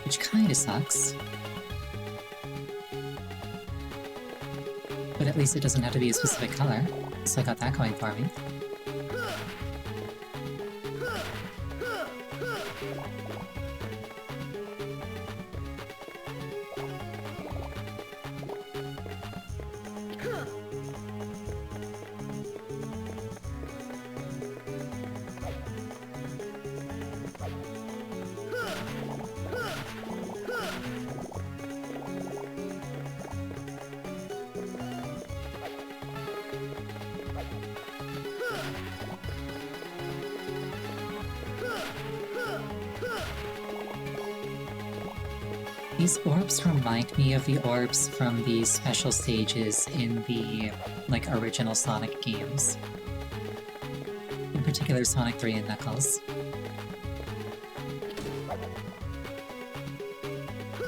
Which kinda sucks. But at least it doesn't have to be a specific color, so I got that going for me. These orbs remind me of the orbs from the special stages in the, like, original Sonic games. In particular, Sonic 3 and Knuckles.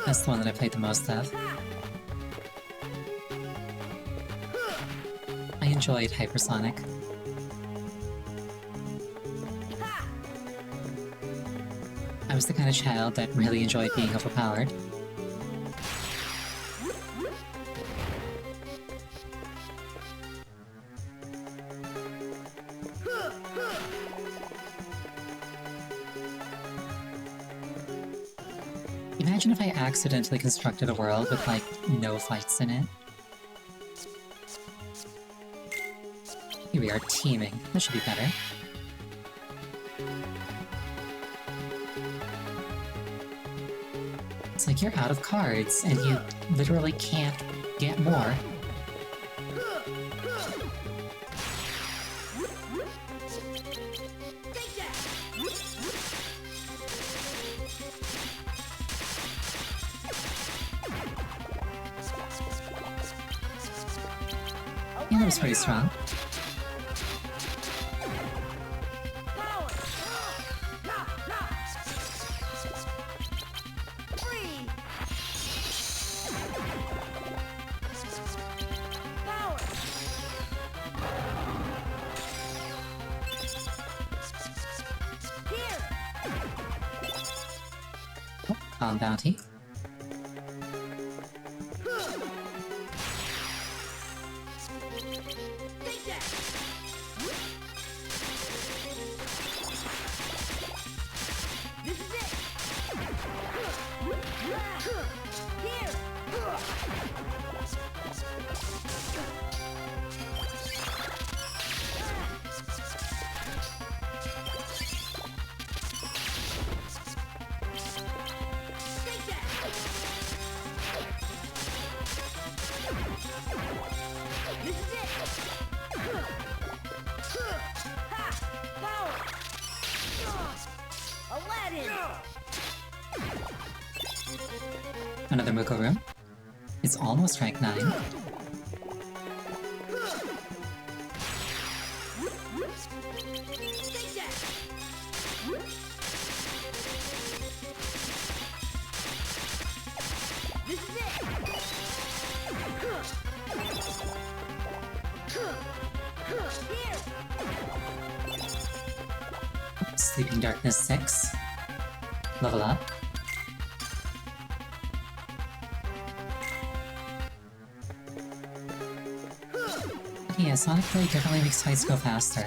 That's the one that I played the most of. I enjoyed Hypersonic. I was the kind of child that really enjoyed being overpowered. Imagine if I accidentally constructed a world with, like, no fights in it. Here we are teaming. That should be better. It's like you're out of cards, and you literally can't get more. Yeah, that was pretty strong. Oh, calm bounty. Another Muko room. It's almost rank 9. Sleeping Darkness 6. Level up. Yeah, Sonic Blade definitely makes fights go faster.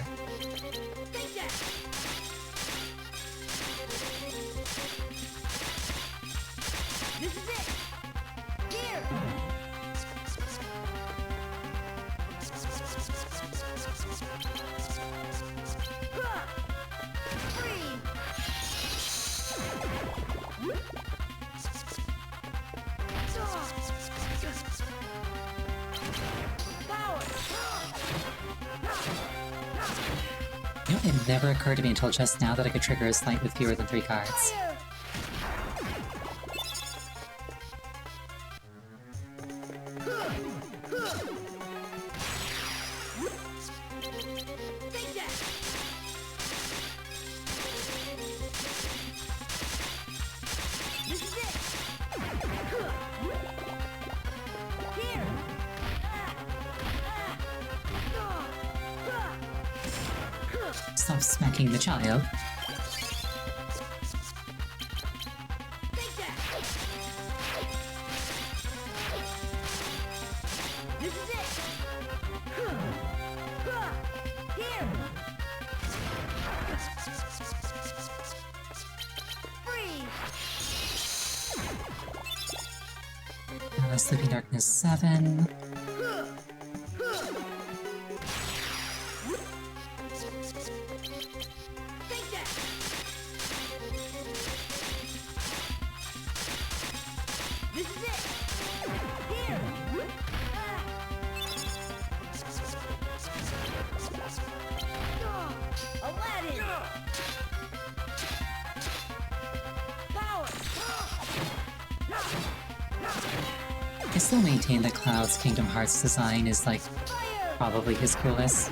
You know, it never occurred to me until just now that I could trigger a slight with fewer than 3 cards. Stop smacking the child. Sleeping Darkness 7. I still maintain that Cloud's Kingdom Hearts design is, like, probably his coolest.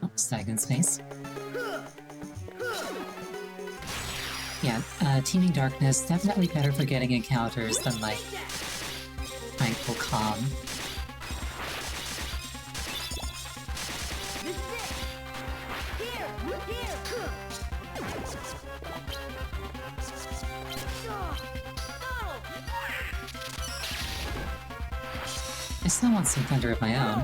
Oh, Stagnant Space. Yeah, Teeming Darkness, definitely better for getting encounters than, like, Tranquil Calm. I still want some thunder of my own.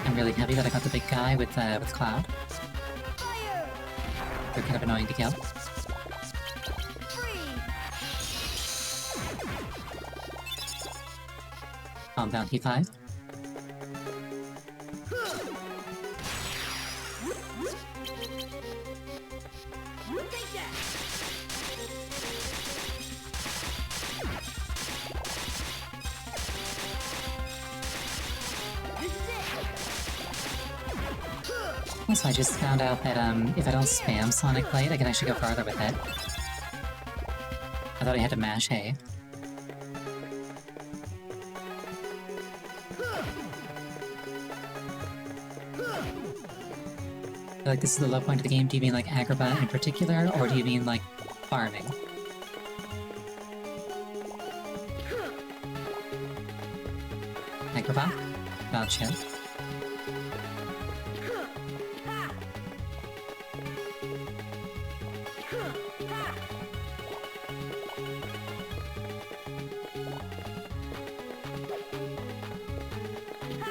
I'm really happy that I got the big guy with Cloud. They're kind of annoying to kill. Calm down, P5. Also, I just found out that if I don't spam Sonic Blade, I can actually go farther with it. I thought I had to mash hay. I feel like this is the low point of the game. Do you mean like Agrabah in particular, or do you mean like farming? Agrabah? Gotcha.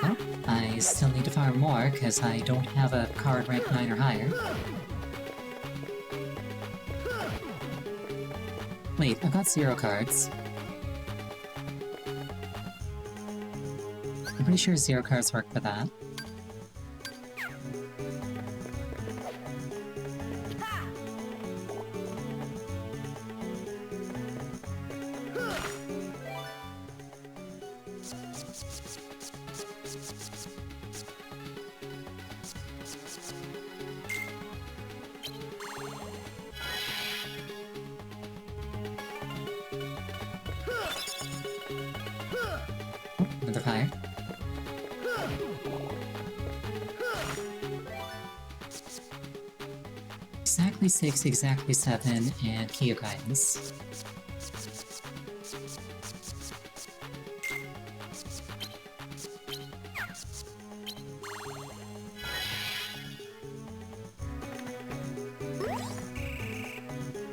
Well, I still need to farm more, because I don't have a card rank 9 or higher. Wait, I've got 0 cards. I'm pretty sure 0 cards work for that. with the fire. Exactly 6, exactly 7, and key of guidance.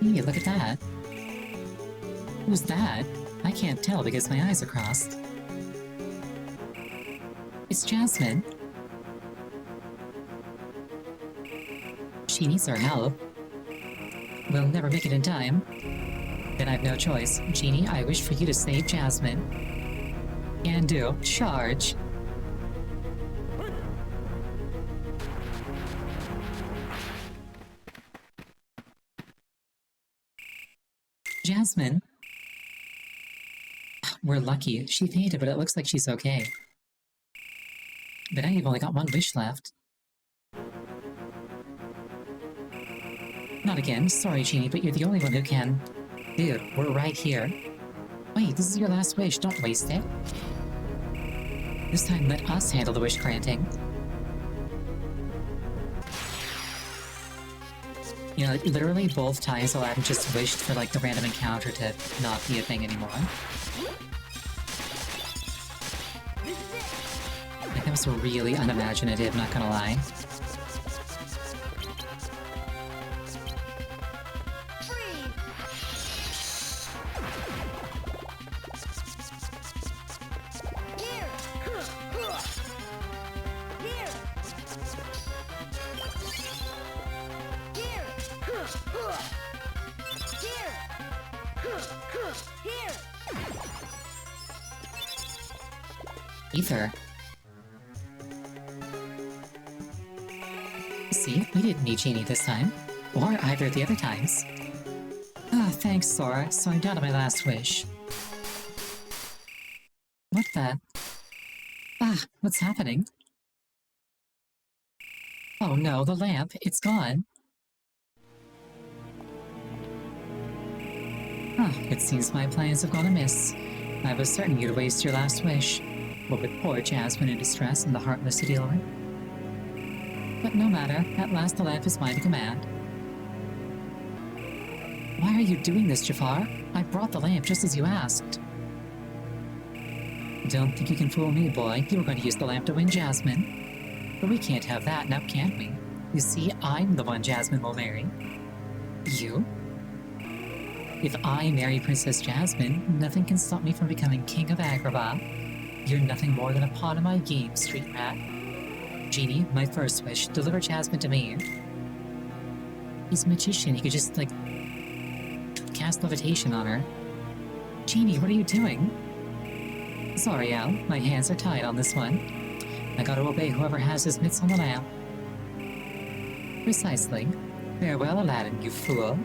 Hey, look at that. Who's that? I can't tell because my eyes are crossed. It's Jasmine. She needs our help. We'll never make it in time. Then I've no choice. Genie, I wish for you to save Jasmine. Can do. Charge. Jasmine. We're lucky. She fainted, but it looks like she's okay. But now you've only got one wish left. Not again. Sorry, Genie, but you're the only one who can. Dude, we're right here. Wait, this is your last wish. Don't waste it. This time, let us handle the wish granting. You know, literally both times Aladdin just wished for, like, the random encounter to not be a thing anymore. Like, that was really unimaginative, not gonna lie. Ether. See, we didn't need Genie this time. Or either of the other times. Ah, thanks, Sora. So I'm down to my last wish. What the? Ah, what's happening? Oh no, the lamp. It's gone. Ah, it seems my plans have gone amiss. I was certain you'd waste your last wish. But with poor Jasmine in distress and the Heartless to deal with. But no matter, at last the lamp is mine to command. Why are you doing this, Jafar? I brought the lamp just as you asked. Don't think you can fool me, boy. You were going to use the lamp to win Jasmine. But we can't have that now, can't we? You see, I'm the one Jasmine will marry. You? If I marry Princess Jasmine, nothing can stop me from becoming King of Agrabah. You're nothing more than a pawn in my game, street rat. Genie, my first wish, deliver Jasmine to me. He's a magician, he could just, like, cast levitation on her. Genie, what are you doing? Sorry, Al, my hands are tied on this one. I gotta obey whoever has his mitts on the lamp. Precisely. Farewell, Aladdin, you fool.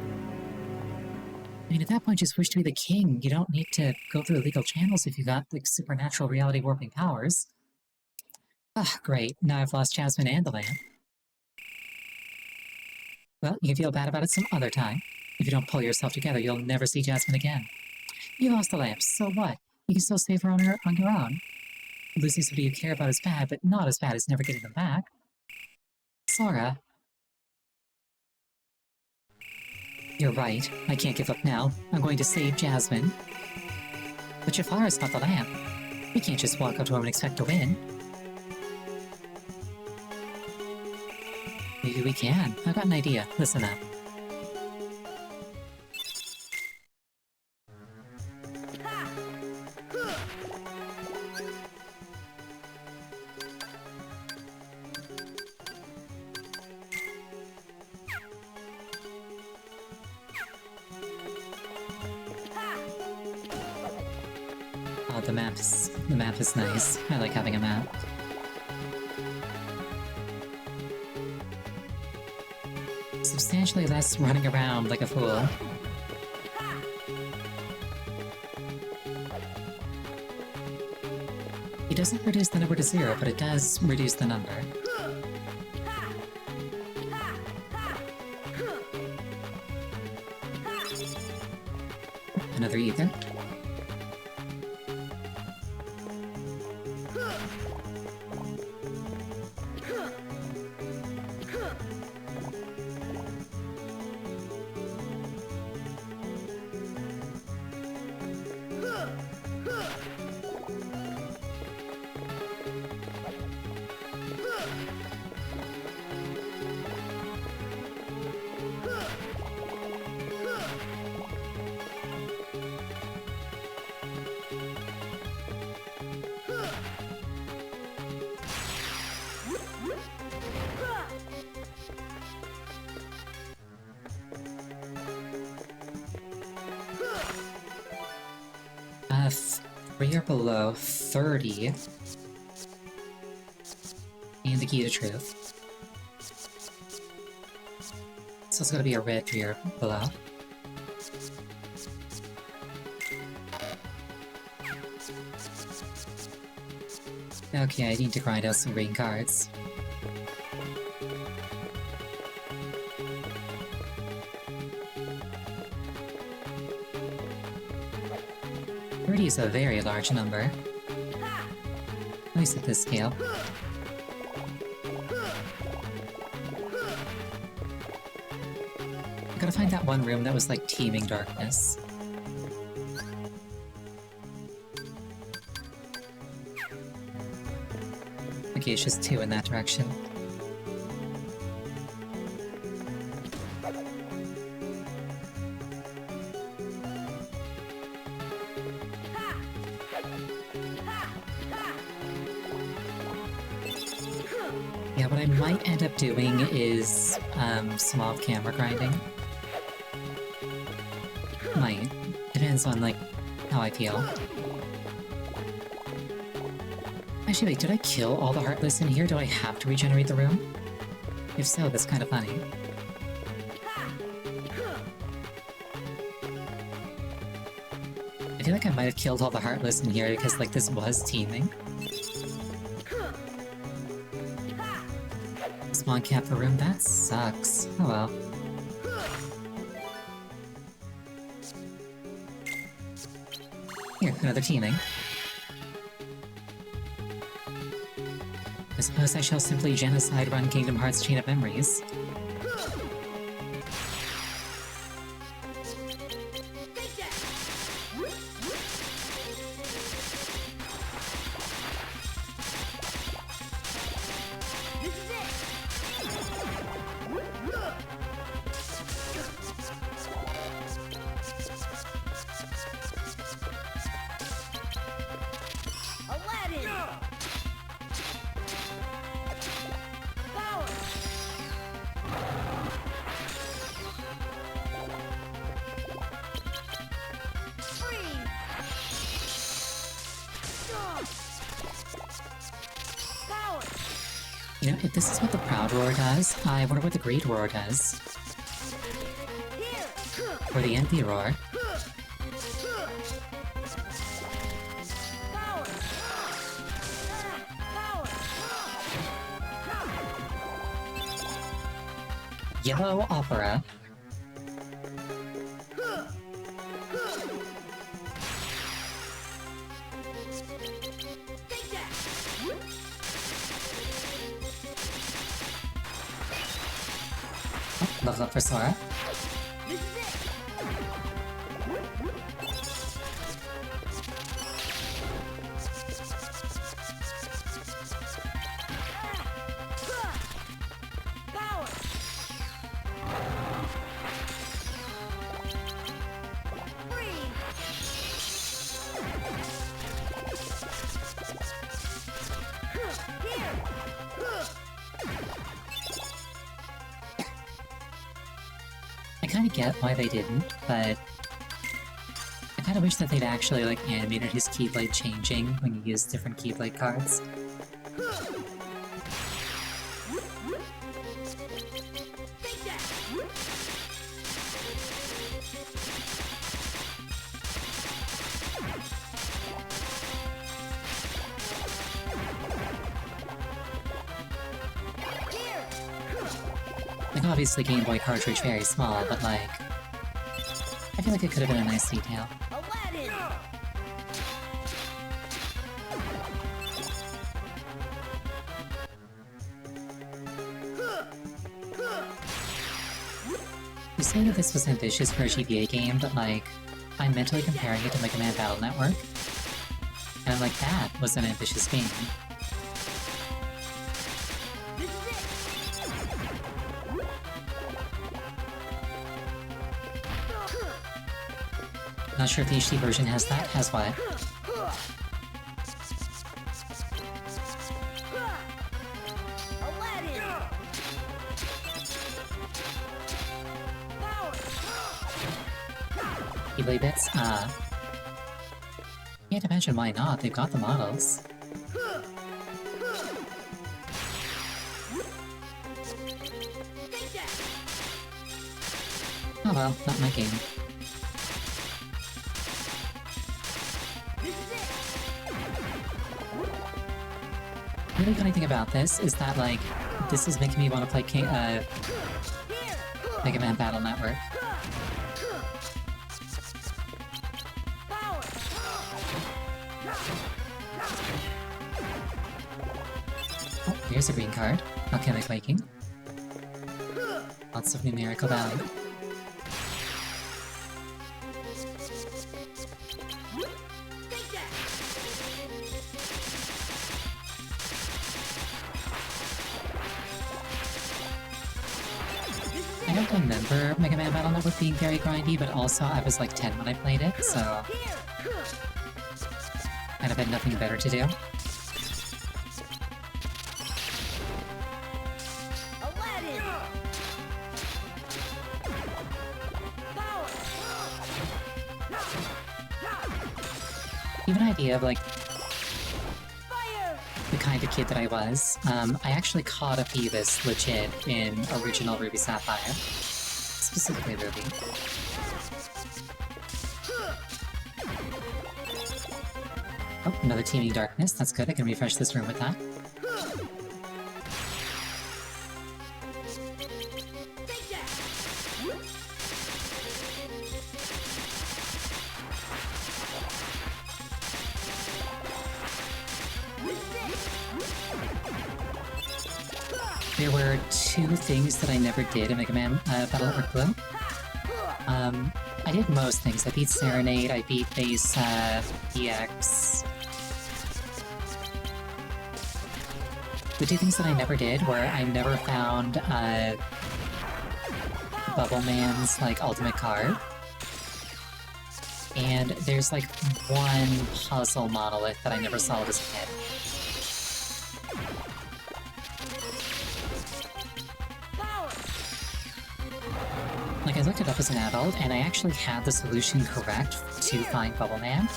I mean, at that point, just wish to be the king. You don't need to go through illegal channels if you got, like, supernatural reality warping powers. Ah, great. Now I've lost Jasmine and the lamp. Well, you can feel bad about it some other time. If you don't pull yourself together, you'll never see Jasmine again. You lost the lamp, so what? You can still save her on your own. Losing somebody you care about is bad, but not as bad as never getting them back. Sora. You're right. I can't give up now. I'm going to save Jasmine. But Jafar's got the lamp. We can't just walk up to him and expect to win. Maybe we can. I've got an idea. Listen up. Oh, the map is nice. I like having a map. Substantially less running around like a fool. It doesn't reduce the number to 0, but it does reduce the number. Another ether. 3 or below, 30. And the key to truth. So it's gotta be a red 3 or below. Okay, I need to grind out some green cards. Thirty is a very large number. At least at this scale. I gotta find that one room that was like teeming darkness. Okay, it's just 2 in that direction. Yeah, what I might end up doing is some off-camera grinding. Might. Depends on, like, how I feel. Actually, wait, did I kill all the Heartless in here? Do I have to regenerate the room? If so, that's kind of funny. I feel like I might have killed all the Heartless in here because, like, this was teaming. Spawn cap per room? That sucks. Oh well. Here, another teaming. I suppose I shall simply genocide run Kingdom Hearts Chain of Memories. You know, if this is what the Proud Roar does, I wonder what the Great Roar does. Or the Envy Roar. Yellow Opera. Level up for Sora. I kinda get why they didn't, but I kinda wish that they'd actually, like, animated his Keyblade changing when you use different Keyblade cards. Like, obviously Game Boy cartridge very small, but like, I feel like it could have been a nice detail. You say that this was ambitious for a GBA game, but like, I'm mentally comparing it to Mega Man Battle Network. And I'm like, that was an ambitious game. Not sure if the HD version has that. Has what? Keyblade bits? Can't imagine why not, they've got the models. Take that. Oh well, not my game. This is it. The really funny thing about this is that, like, this is making me want to play Here. Mega Man Battle Network. Power. Oh, here's a green card. Alchemic Waking. Lots of numerical value. Take that. I don't remember Mega Man Battle Network being very grindy, but also I was like 10 when I played it, so Here. I'd have had nothing better to do. Aladdin. Power. You have an idea of, like, Fire. the kind of kid that I was. I actually caught a Phoebus legit in original Ruby Sapphire. Specifically Ruby. Oh, another Teeming Darkness. That's good. I can refresh this room with that. Take that. There were two things that I never did in Mega Man Battle Network Blue. I did most things. I beat Serenade, I beat Base EX. The two things that I never did were I never found Bubble Man's like ultimate card. And there's like one puzzle monolith that I never solved as a kid. Power. Like, I looked it up as an adult, and I actually had the solution correct to find Bubble Man.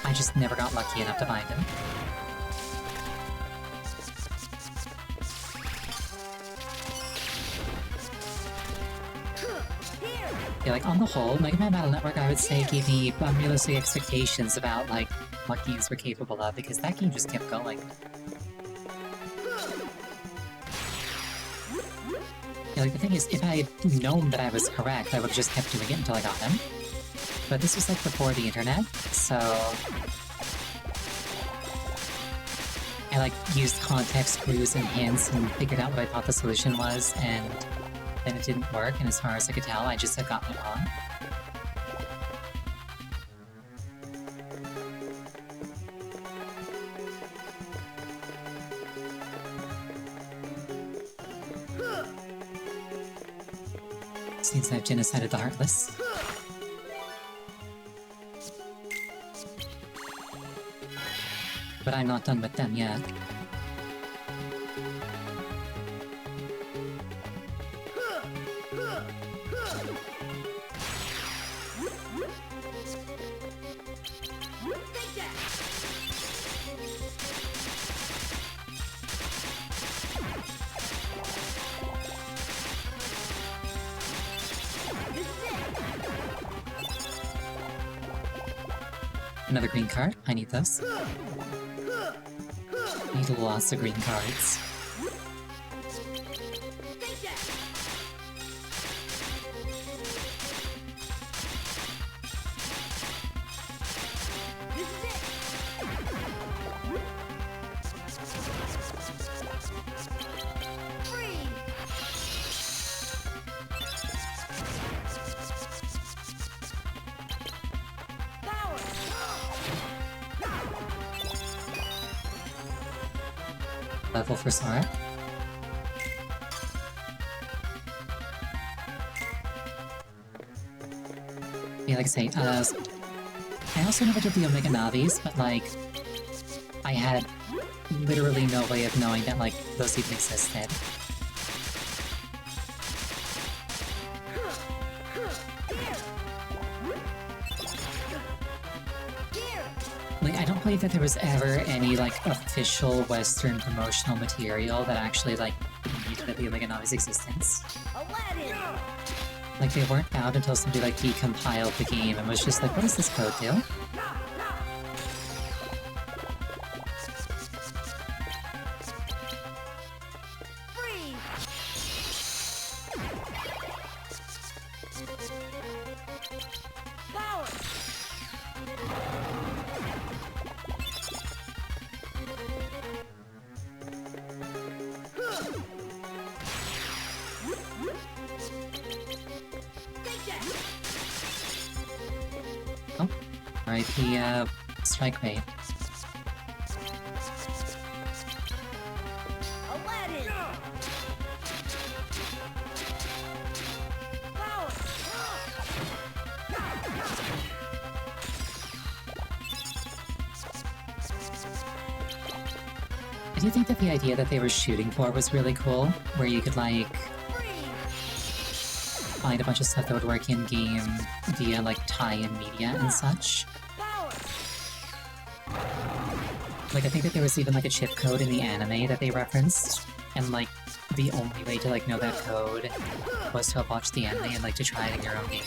I just never got lucky enough to find him. Here. Yeah, like, on the whole, Mega Man Battle Network, I would say, gave me unrealistic expectations about, like, what games were capable of, because that game just kept going. Yeah, like, the thing is, if I had known that I was correct, I would have just kept doing it until I got him. But this was, like, before the internet, so... I, like, used context clues and hints and figured out what I thought the solution was, and then it didn't work, and as far as I could tell, I just had gotten it wrong. Seems I've genocided the Heartless. But I'm not done with them yet. Take that. This is it. Another green card. I need those. Need lots of green cards. Take that. This is it. Free. Power. Level for Sora. Yeah, like I say, I also never did the Omega Navis, but like, I had literally no way of knowing that like those even existed. Here. Like, I don't believe that there was ever any, like, official Western promotional material that actually, like, admitted that the Omega Novi's existence. Aladdin! Like, they weren't found until somebody, like, decompiled the game and was just like, what does this code do? Freeze! Power! Take that! Oh, R.I.P. Strike Rate. Aladdin! Power! I do think that the idea that they were shooting for was really cool, where you could, like, Freeze! find a bunch of stuff that would work in-game via, like, tie-in media and such. Power! Like, I think that there was even, like, a chip code in the anime that they referenced, and, like, the only way to, like, know that code was to have watched the anime and, like, to try it in your own game.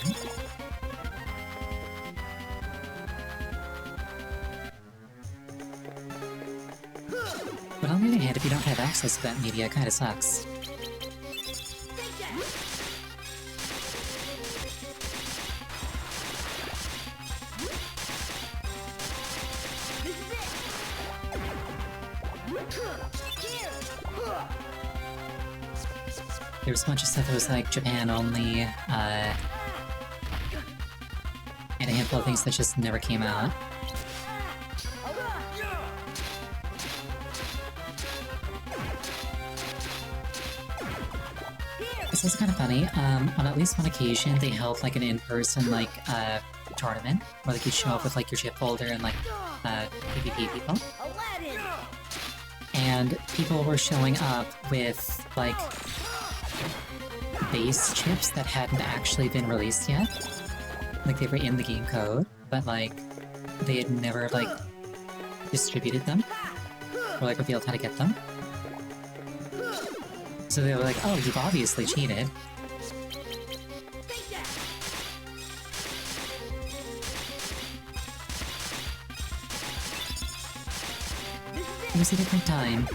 But on the other hand, if you don't have access to that media, it kinda sucks. Take that! This is it! Here! There was a bunch of stuff that was, like, Japan only, and a handful of things that just never came out. This was kind of funny. On at least one occasion, they held, like, an in-person, like, tournament, where, like, you'd show up with, like, your chip folder and, like, PvP people. Aladdin! And people were showing up with, like, base chips that hadn't actually been released yet. Like, they were in the game code, but, like, they had never, like, distributed them, or, like, revealed how to get them. So they were like, oh, you've obviously cheated. Take that! It was a different time.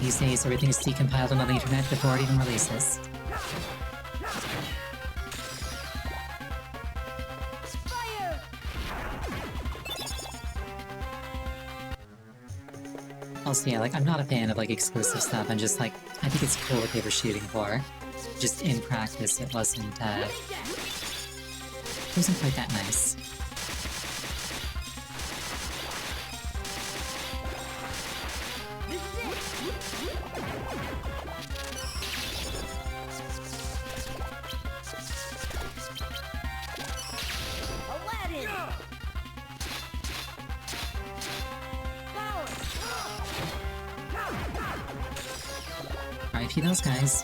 These days, everything is decompiled on the internet before it even releases. Fire! Also, yeah, like, I'm not a fan of, like, exclusive stuff. I'm just, like, I think it's cool what they were shooting for. Just in practice, it wasn't quite that nice. This is it! Aladdin! Power! R.I.P. those guys.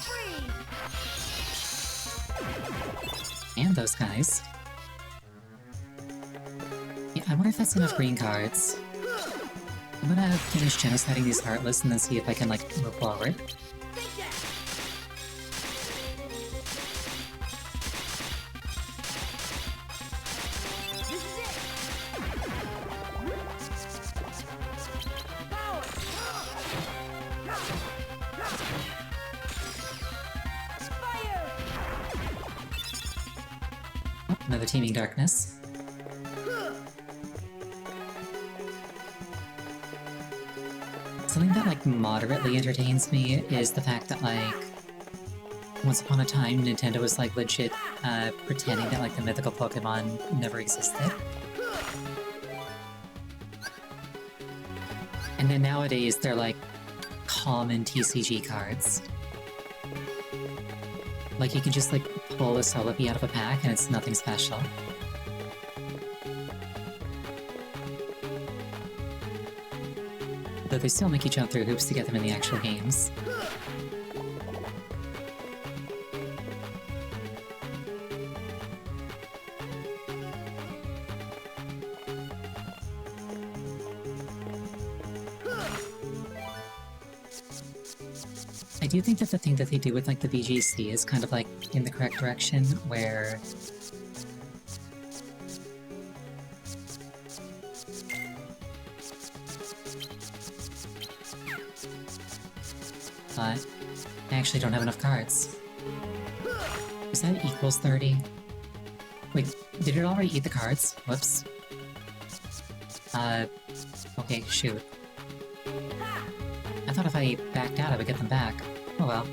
Freeze! And those guys. Yeah, I wonder if that's enough green cards. I'm gonna finish genociding these Heartless and then see if I can, like, move forward. Take that! This is it! Power! Fire! Oh, another Teeming Darkness. Something that, like, moderately entertains me is the fact that, like, once upon a time, Nintendo was, like, legit, pretending that, like, the mythical Pokemon never existed. And then nowadays, they're, like, common TCG cards. Like, you can just, like, pull a Celebi out of a pack and it's nothing special. Though they still make you jump through hoops to get them in the actual games. I do think that the thing that they do with like the BGC is kind of like in the correct direction, where but I actually don't have enough cards. Is that equals 30? Wait, did it already eat the cards? Whoops. Okay, shoot. I thought if I backed out I would get them back. Oh well.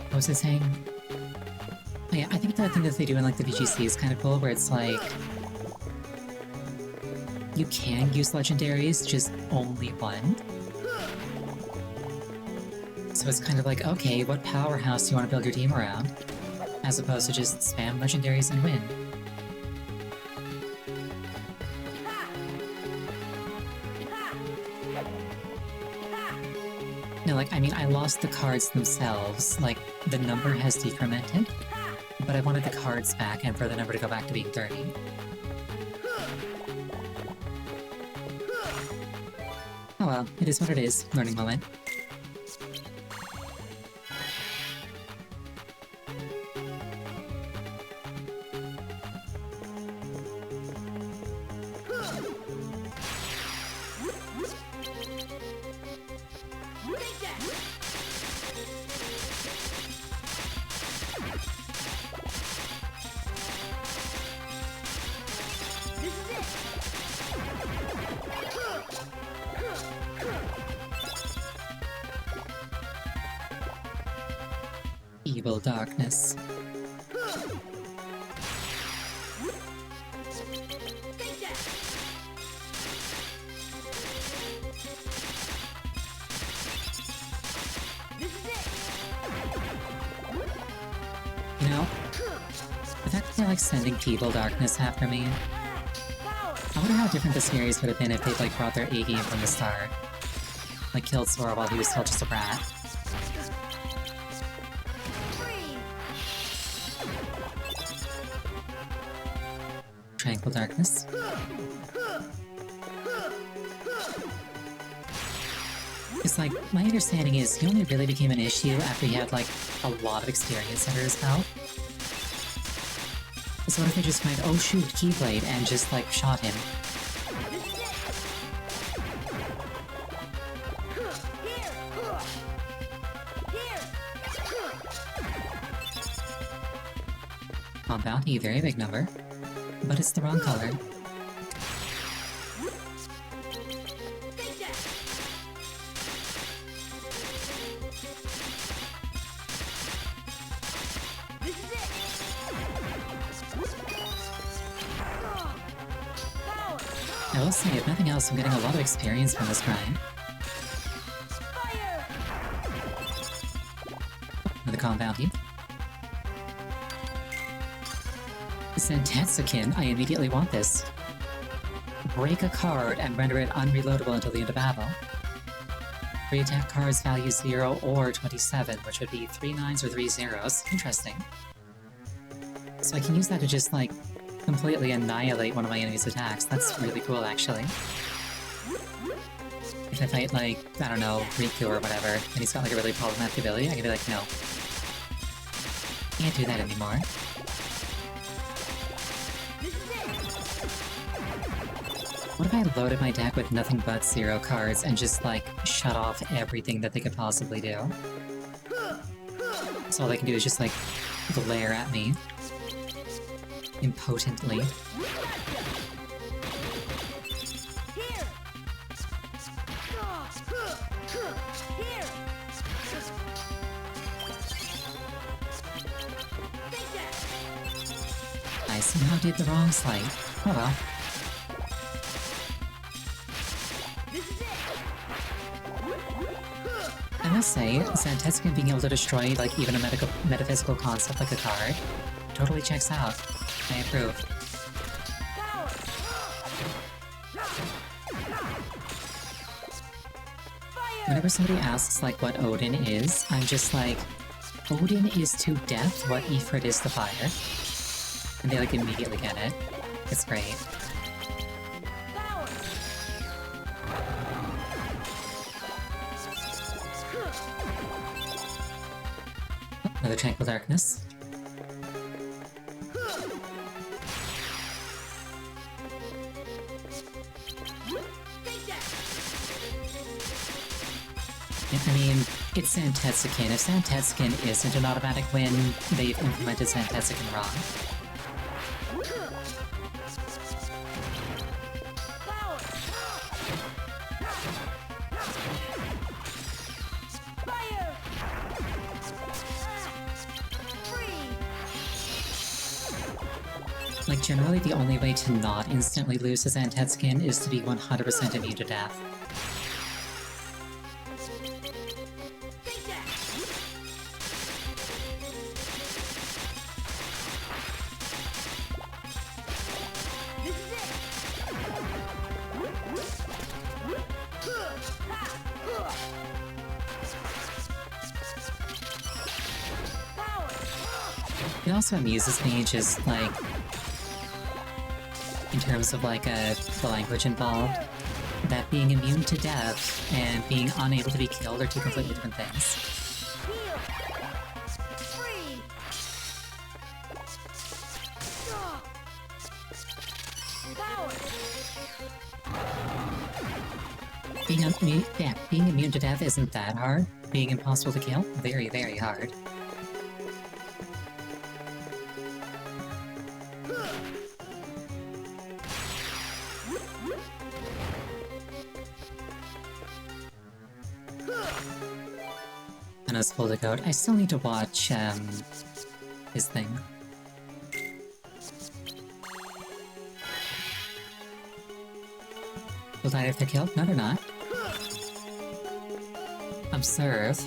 What was I saying? Oh yeah, I think the thing that they do in like the VGC is kind of cool, where it's like you can use legendaries, just only one. So it's kind of like, okay, what powerhouse do you want to build your team around? As opposed to just spam legendaries and win. No, like, I mean, I lost the cards themselves. Like, the number has decremented, but I wanted the cards back and for the number to go back to being 30. Oh well, it is what it is. Learning moment. Take that! This is it! Evil darkness. Take that! This is it! You know, the fact that they're like sending Evil Darkness after me, Power! I wonder how different the series would have been if they'd like brought their A game from the start. Like killed Sora while he was still just a brat. Free! Tranquil Darkness. It's like, my understanding is he only really became an issue after he had like a lot of experience under his belt. So what if they just went, oh shoot, Keyblade, and just like shot him? This is it! Here! Here! On bounty, very big number. But it's the wrong color. Take that! This is it! Power! I will say, if nothing else, I'm getting a lot of experience from this grind. Fire! Another calm bounty. Sentetsukin, I immediately want this. Break a card and render it unreloadable until the end of battle. 3 attack cards value 0 or 27, which would be 3 9s or 3 0s. Interesting. So I can use that to just, like, completely annihilate one of my enemy's attacks. That's really cool, actually. If I fight, like, I don't know, Riku or whatever, and he's got, like, a really problematic ability, I can be like, no. Can't do that anymore. This is it! What if I loaded my deck with nothing but 0 cards and just, like, shut off everything that they could possibly do? So all they can do is just, like, glare at me. Impotently. Here! Here! Take that! I somehow did the wrong slight. Oh well. This is it! I must say, Sentetsuken being able to destroy, like, even a metaphysical concept like a card totally checks out. I approve. Power! Fire! Whenever somebody asks, like, what Odin is, I'm just like, Odin is to death what Ifrit is to fire. And they, like, immediately get it. it's great. Power. Another Tranquil Darkness. Take that. I mean, it's Zantetsuken. If Zantetsuken isn't an automatic win, they've implemented Zantetsuken wrong. Power. Fire. Free. Like, generally the only way to not instantly lose to Zantetsuken is to be 100% immune to death. Take that. This is it. Power. It also amuses me, just like, in terms of like the language involved, that being immune to death and being unable to be killed are two completely different things. Heal. Free. Power. Being immune to death isn't that hard. Being impossible to kill, very, very hard. And as full to goat, I still need to watch, his thing. Will either if they're killed? No, they're not. Observe.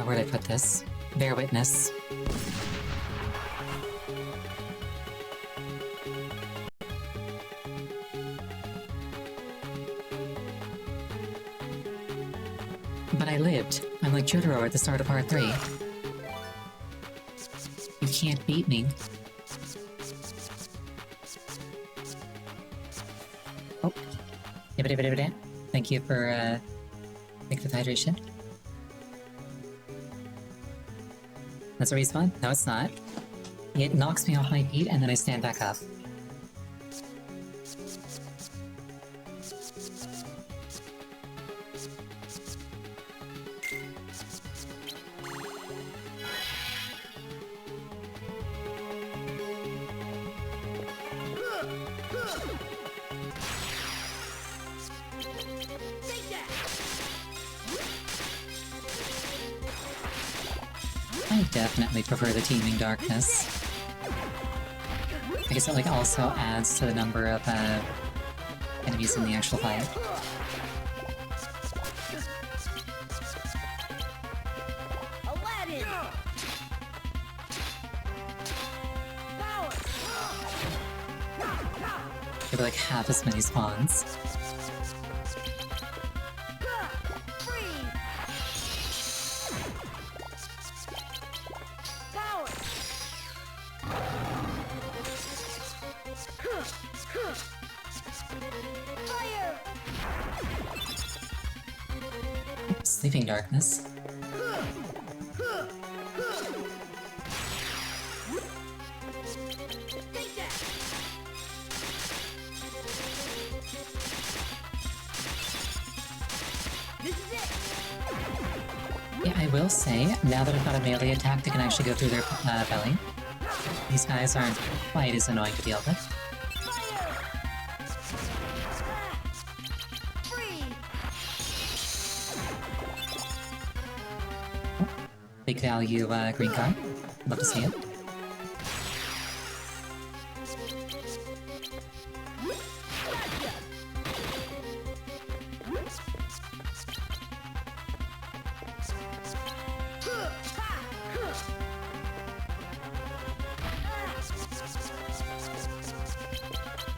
Where'd I put this? Bear witness. But I lived. I'm like Jotaro at the start of part 3. You can't beat me. Oh. Yibba-dibba-dibba-da. Thank you for the hydration. That's a respawn? No, it's not. It knocks me off my feet and then I stand back up. Take that. I definitely prefer the Teeming Darkness. I guess it like also adds to the number of enemies in the actual fight. Aladdin. Power. There'll be like half as many spawns. Free. Power. Fire. Sleeping Darkness. Take that. This is it. Yeah, I will say, now that I've got a melee attack that can actually go through their belly, these guys aren't quite as annoying to deal with. Fire. Free. Big value green card. Love to see it. Gotcha.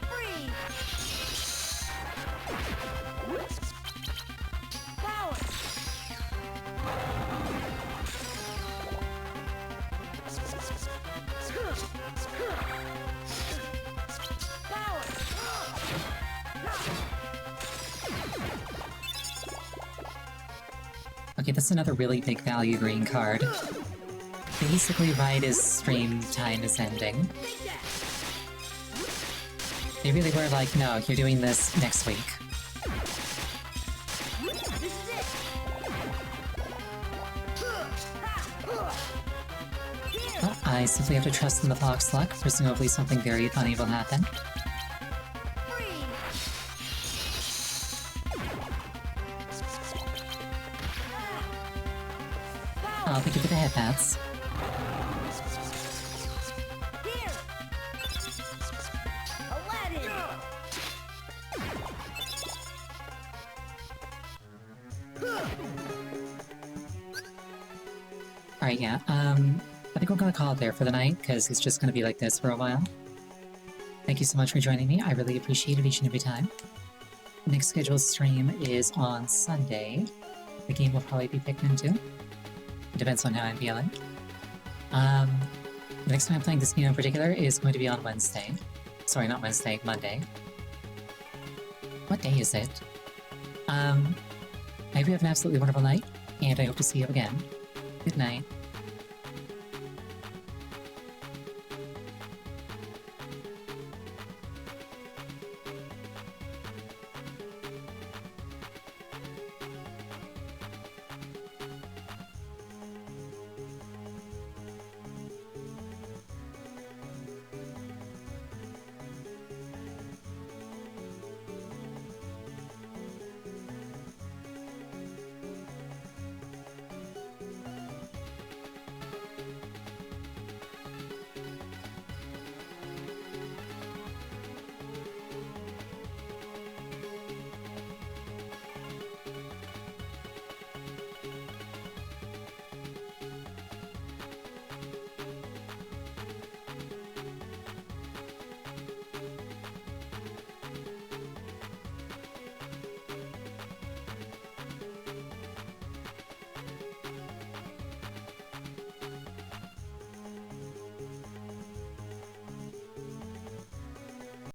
Free. Power. Yeah, that's another really big value green card. Basically, right as stream time is ending. They really were like, no, you're doing this next week. Well, I simply have to trust in the Fox luck. Presumably something very funny will happen. I'll thank you for the headbats. Here. Aladdin. Alright, yeah, I think we're gonna call it there for the night, because it's just gonna be like this for a while. Thank you so much for joining me, I really appreciate it each and every time. The next scheduled stream is on Sunday. The game will probably be Pikmin 2. It depends on how I'm feeling. The next time I'm playing this game in particular is going to be on Wednesday. Sorry, not Wednesday, Monday. What day is it? I hope you have an absolutely wonderful night, and I hope to see you again. Good night.